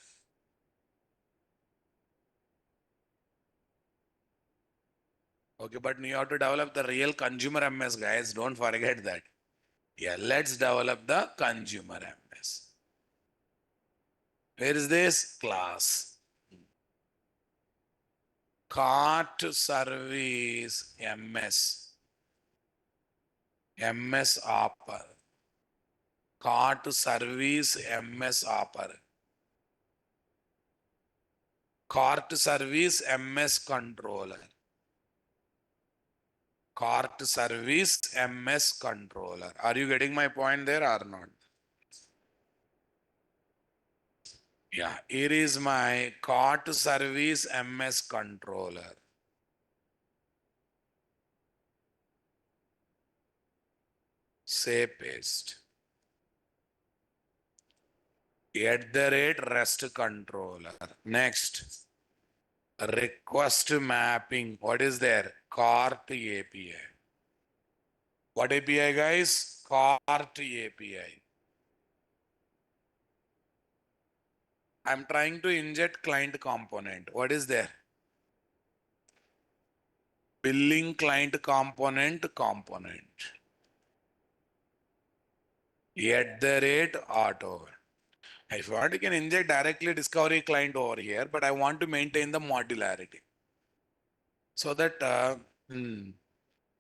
Okay, but you have to develop the real consumer MS, guys. Don't forget that. Yeah, let's develop the consumer MS. Where is this class? Cart service MS. MS offer. Cart service MS offer. Cart service MS controller. Cart service MS controller. Are you getting my point there or not? Yeah, here is my cart service MS controller. Say paste. @REST controller. Next, request mapping. What is there? Cart API. What API, guys? Cart API. I'm trying to inject client component. What is there? Billing client component. @auto. If you want, you can inject directly discovery client over here, but I want to maintain the modularity. So that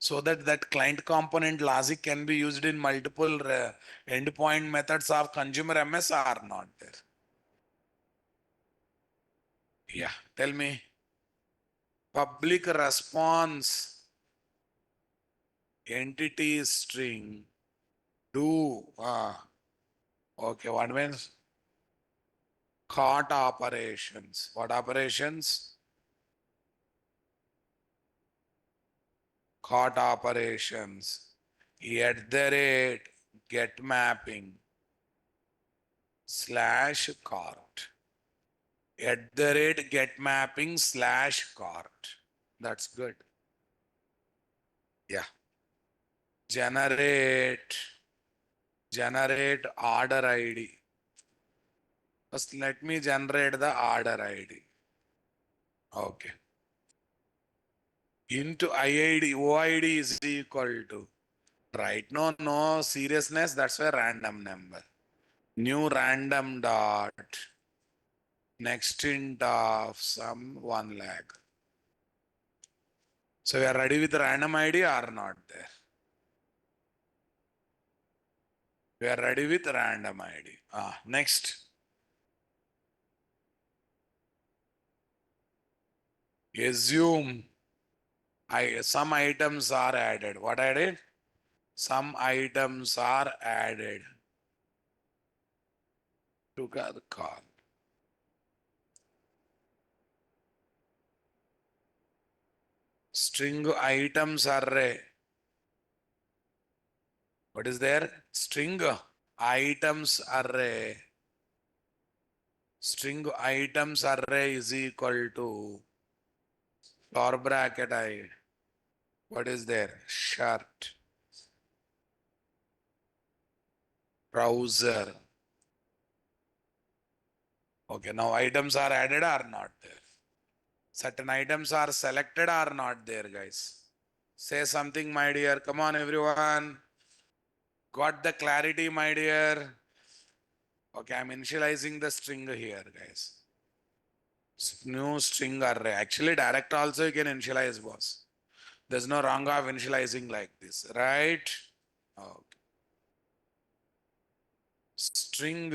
that client component logic can be used in multiple endpoint methods of consumer MS or not there. Yeah, tell me. Public response entity string do okay, what means cart operations. What operations? Cart operations. @get mapping / cart. @get mapping / cart. That's good. Yeah. Generate order ID. First, let me generate the order ID. Okay. Into IID, OID is equal to, right? No seriousness. That's a random number. New random dot. Next int of some 1 lakh. So we are ready with random ID or not there? We are ready with random ID. Next. Assume Some items are added. What added? Some items are added to the cart. String items array. What is there? String items array. String items array is equal to door bracket I. What is there? Shirt, trouser. Okay, now items are added or not there? Certain items are selected or not there, guys? Say something, my dear. Come on, everyone. Got the clarity, my dear? Okay, I'm initializing the string here, guys. New string array. Actually, direct also you can initialize, boss. There's no wrong of initializing like this, right? Okay. String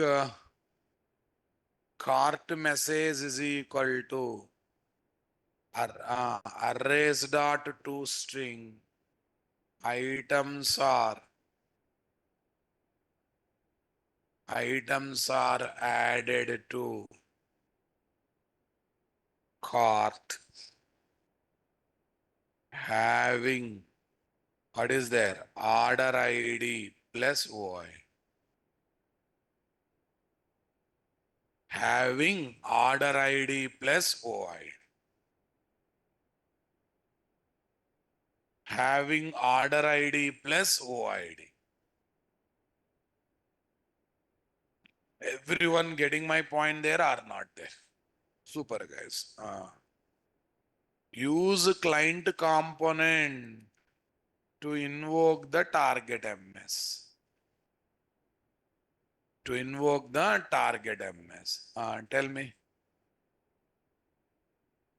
cart message is equal to arrays dot to string items are added to cart having what is there? Order ID plus OI. Having order ID plus OI. Having order ID plus OID. Everyone getting my point there or not there? Super, guys. Use client component to invoke the target MS. To invoke the target MS. Tell me.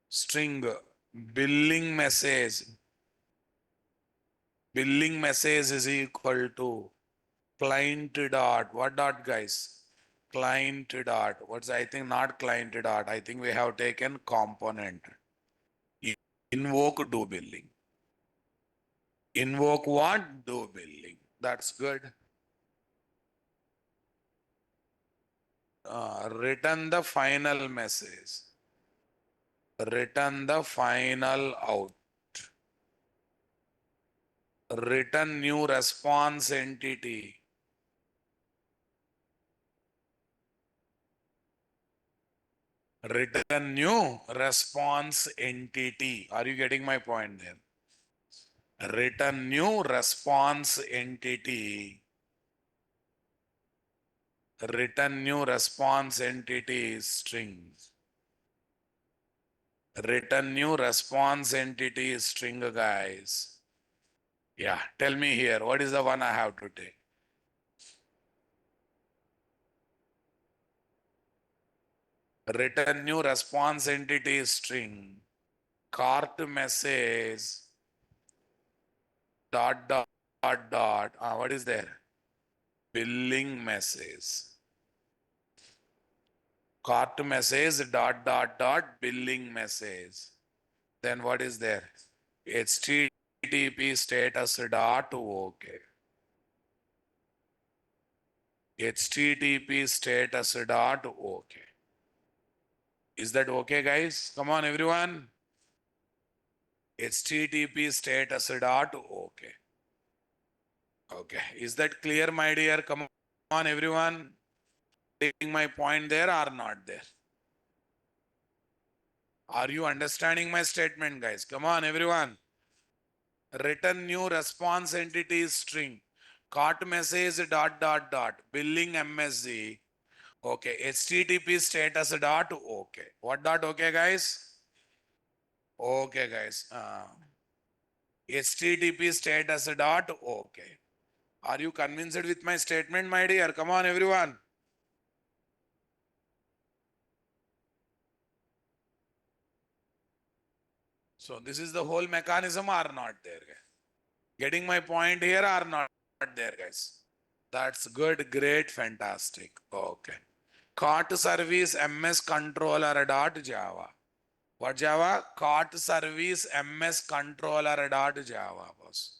String billing message. Billing message is equal to client dot. What dot, guys? Client dot. What's I think not client dot. I think we have taken component. Invoke do billing. Invoke what? Do billing. That's good. Return the final message. Return the final out. Return new response entity. Return new response entity. Are you getting my point there? Return new response entity. Return new response entity string. Return new response entity string, guys. Yeah, tell me here, what is the one I have to take? Return new response entity string. Cart message dot dot dot dot. What is there? Billing message. Cart message dot dot dot billing message. Then what is there? HTTP status dot OK. HTTP status dot OK. Is that okay, guys? Come on, everyone. HTTP status dot OK. Okay. Is that clear, my dear? Come on, everyone. Taking my point there or not there? Are you understanding my statement, guys? Come on, everyone. Return new response entity string. Cart message dot dot dot. Billing MSG. Okay. HTTP status dot OK. What dot OK, guys? Okay, guys. HTTP status dot OK. Are you convinced with my statement, my dear? Come on, everyone. So this is the whole mechanism or not there, guys? Getting my point here or not there, guys? That's good, great, fantastic. Okay. Cart service MS controller dot Java. What Java? Cart service ms controller dot Java, boss.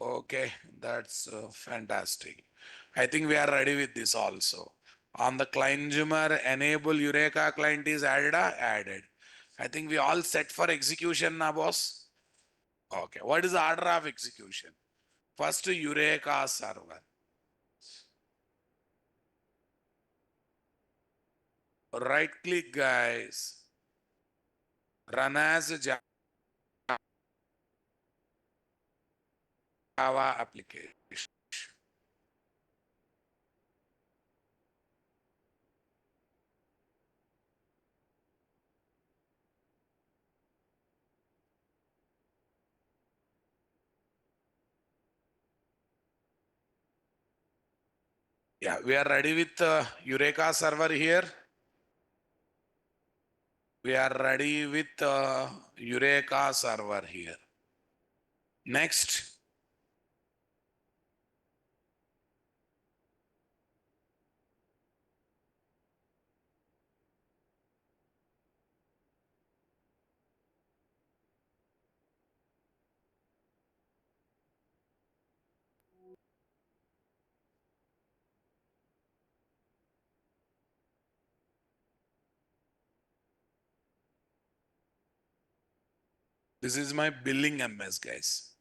Okay, that's fantastic. I think we are ready with this also. On the consumer, enable Eureka client is added. Added. I think we all set for execution now, boss. Okay, what is the order of execution? First, Eureka server. Right click, guys. Run as Java application. Yeah, we are ready with Eureka server here. We are ready with Eureka server here. Next, this is my billing MS, guys.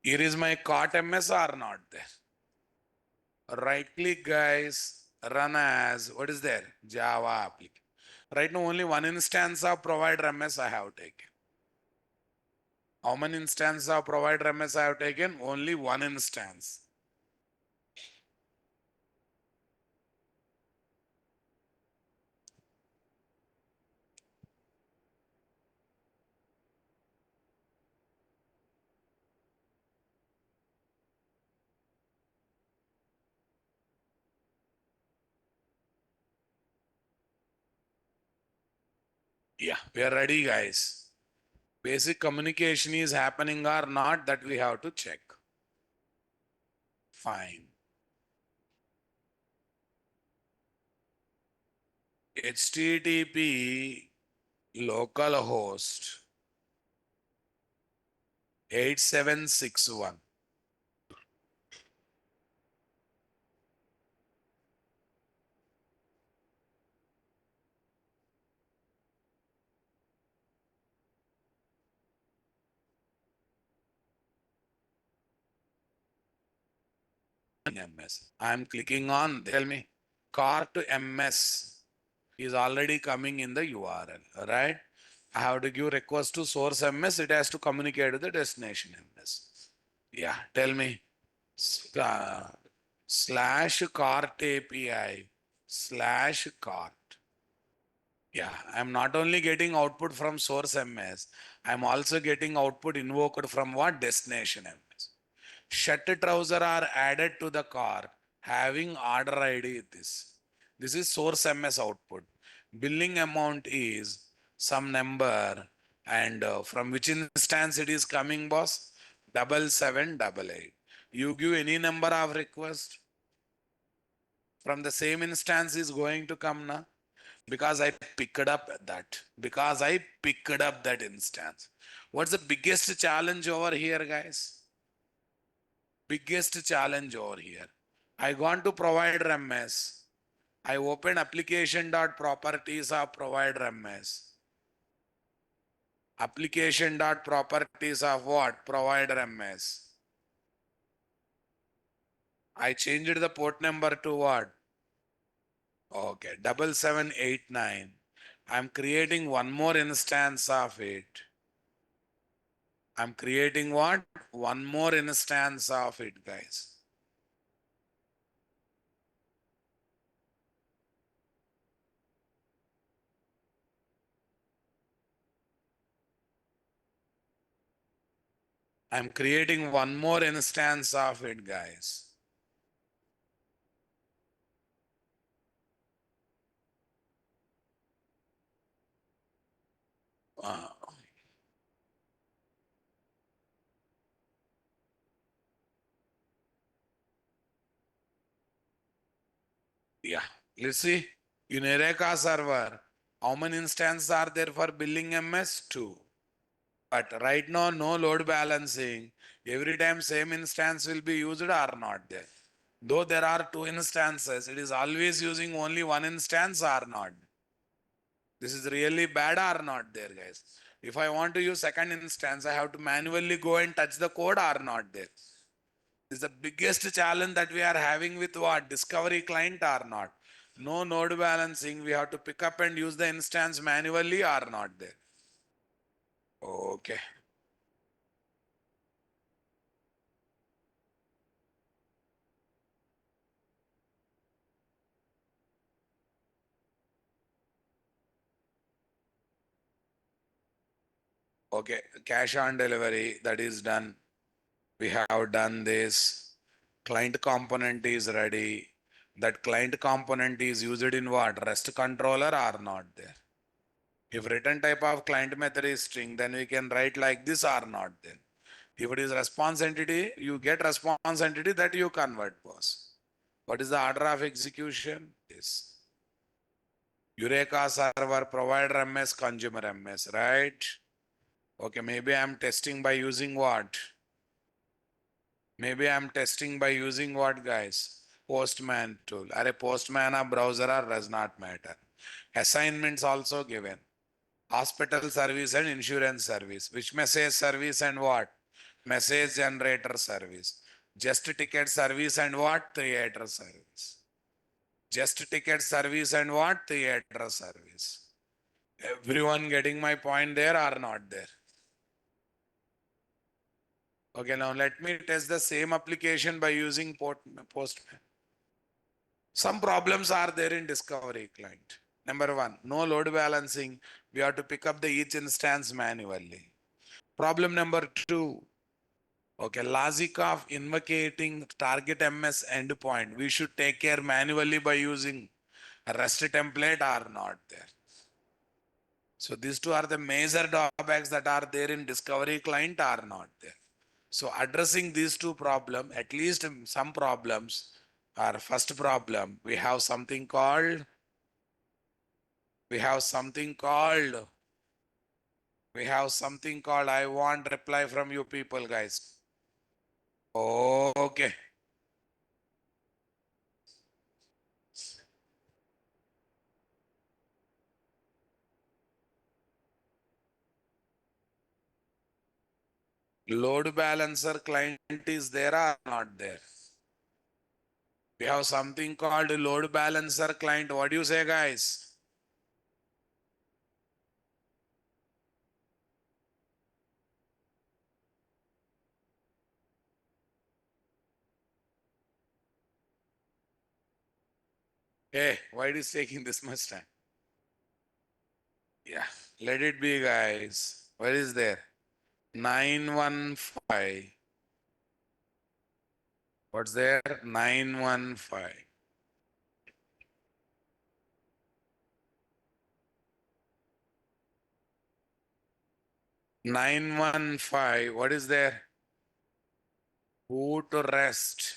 Here is my cart MS or not there. Right click, guys. Run as, what is there? Java application. Right now, only one instance of provider MS I have taken. How many instances of provider MS I have taken? Only one instance. Yeah, we are ready, guys. Basic communication is happening or not, that we have to check. Fine. HTTP localhost 8761. MS. I am clicking on, tell me, cart MS is already coming in the URL, right? I have to give request to source MS, it has to communicate to the destination MS. Yeah, tell me, slash cart API slash cart. Yeah, I'm not only getting output from source MS, I'm also getting output invoked from what? Destination MS. Shutter trouser are added to the car having order ID this. This is source MS output. Billing amount is some number and from which instance it is coming, boss? 7788. You give any number of request from the same instance is going to come now because I picked up that. Because I picked up that instance. What's the biggest challenge over here, guys? Biggest challenge over here. I gone to provider MS. I open application dot properties of provider MS. Application dot properties of what? Provider MS. I changed the port number to what? Okay, 7789. I'm creating one more instance of it. I'm creating what? One more instance of it, guys. I'm creating one more instance of it, guys. Uh, yeah, let's see. In Eureka server, How many instances are there for billing MS? 2. But right now, no load balancing. Every time same instance will be used or not there. Though there are 2 instances, it is always using only 1 instance or not. This is really bad or not there, guys. If I want to use second instance, I have to manually go and touch the code or not there. This is the biggest challenge that we are having with what? Discovery client or not. No node balancing. We have to pick up and use the instance manually or not there. Okay. Okay. Cash on delivery, that is done. We have done this. Client component is ready. That client component is used in what? REST controller or not there. If return type of client method is string, then we can write like this or not then. If it is response entity, you get response entity that you convert, boss. What is the order of execution? This. Eureka server, provider MS, consumer MS, right? Okay, maybe I'm testing by using what? Maybe I'm testing by using what, guys? Postman tool. Are Postman a browser or does not matter. Assignments also given. Hospital service and insurance service. Which message service and what? Message generator service. Just ticket service and what? Theater service. Just ticket service and what? Theater service. Everyone getting my point there or not there? Okay, now let me test the same application by using Postman. Some problems are there in discovery client. Number one, no load balancing. We have to pick up the each instance manually. Problem number two, okay, logic of invocating target MS endpoint. We should take care manually by using a REST template or not there. So these two are the major drawbacks that are there in discovery client or not there. So addressing these two problems, at least some problems, our first problem, we have something called, we have something called, we have something called, I want reply from you people, guys. Okay. Load balancer client is there or not there? We have something called load balancer client. What do you say, guys? Hey, why it is taking this much time? Yeah, let it be, guys. Where is there? 915. What's there? 915. 915. What is there? Boot rest.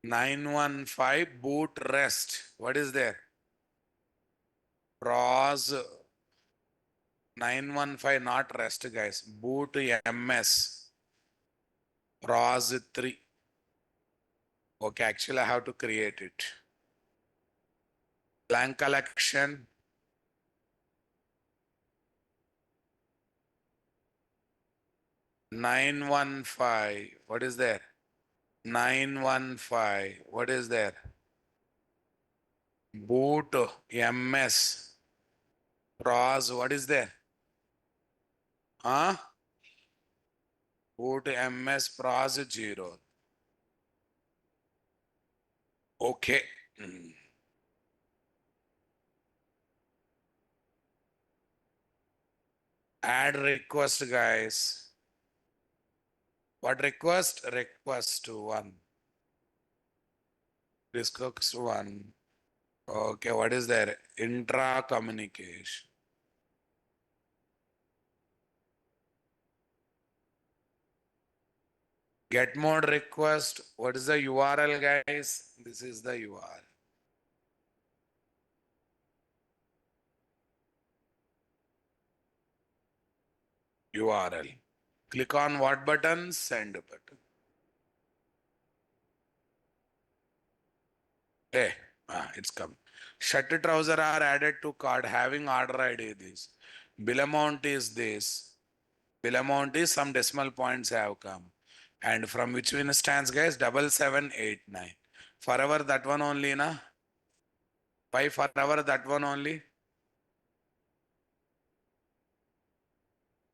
915 boot rest. What is there? ROS 915, not rest, guys. Boot MS. ROS 3. Okay, actually, I have to create it. Blank collection. 915. What is there? 915. What is there? Boot MS. ROS. What is there? Huh? Boot MS PROS 0. Okay. Add request, guys. What request? Request to 1. Request 1. Okay, what is there? Intra communication. Get mode request. What is the URL, guys? This is the URL. URL. Click on what button? Send button. Hey, it's come. Shirt trouser are added to cart having order ID this. Bill amount is this. Bill amount is some decimal points have come. And from which instance, guys? 7789. Forever that one only, na? Why forever that one only?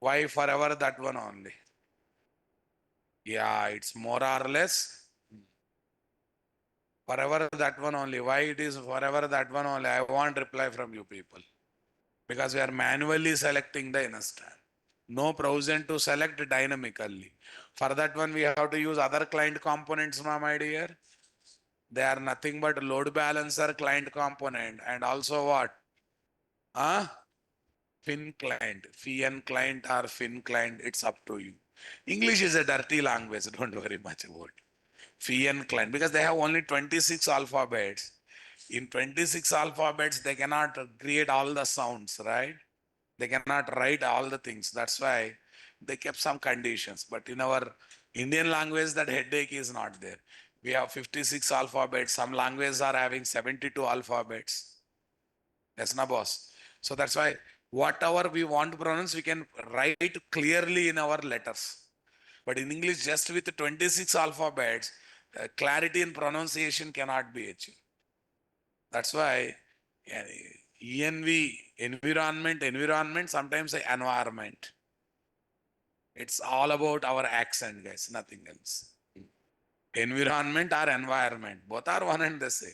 Why forever that one only? Yeah, it's more or less forever that one only. Why it is forever that one only? I want reply from you people. Because we are manually selecting the instance. No provision to select dynamically. For that one, we have to use other client components, my dear. They are nothing but load balancer client component and also what? Huh? Fin client, fin client or fin client, it's up to you. English is a dirty language, don't worry much about it. Fin client, because they have only 26 alphabets. In 26 alphabets, they cannot create all the sounds, right? They cannot write all the things. That's why they kept some conditions. But in our Indian language, that headache is not there. We have 56 alphabets. Some languages are having 72 alphabets. Yes, na boss. So that's why whatever we want to pronounce, we can write clearly in our letters. But in English, just with 26 alphabets, clarity in pronunciation cannot be achieved. That's why yeah, ENV, environment, sometimes say environment. It's all about our accent, guys, nothing else. Environment or environment, both are one and the same.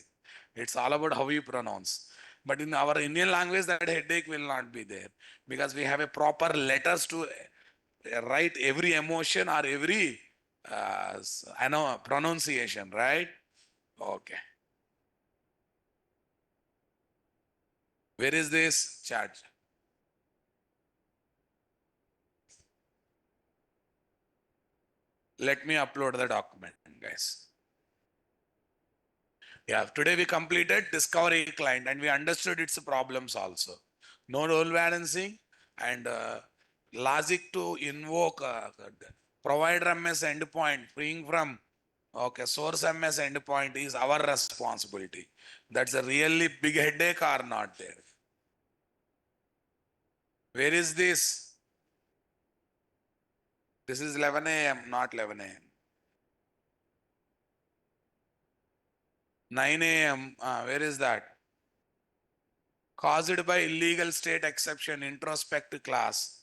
It's all about how we pronounce. But in our Indian language, that headache will not be there because we have a proper letters to write every emotion or every I know pronunciation, right? Okay. Where is this chat? Let me upload the document, guys. Yeah, today we completed discovery client and we understood its problems also. No role balancing and logic to invoke provider MS endpoint freeing from source MS endpoint is our responsibility. That's a really big headache or not there. Where is this? This is 11 a.m., not 11 a.m. 9 a.m. Where is that? Caused by illegal state exception introspect class.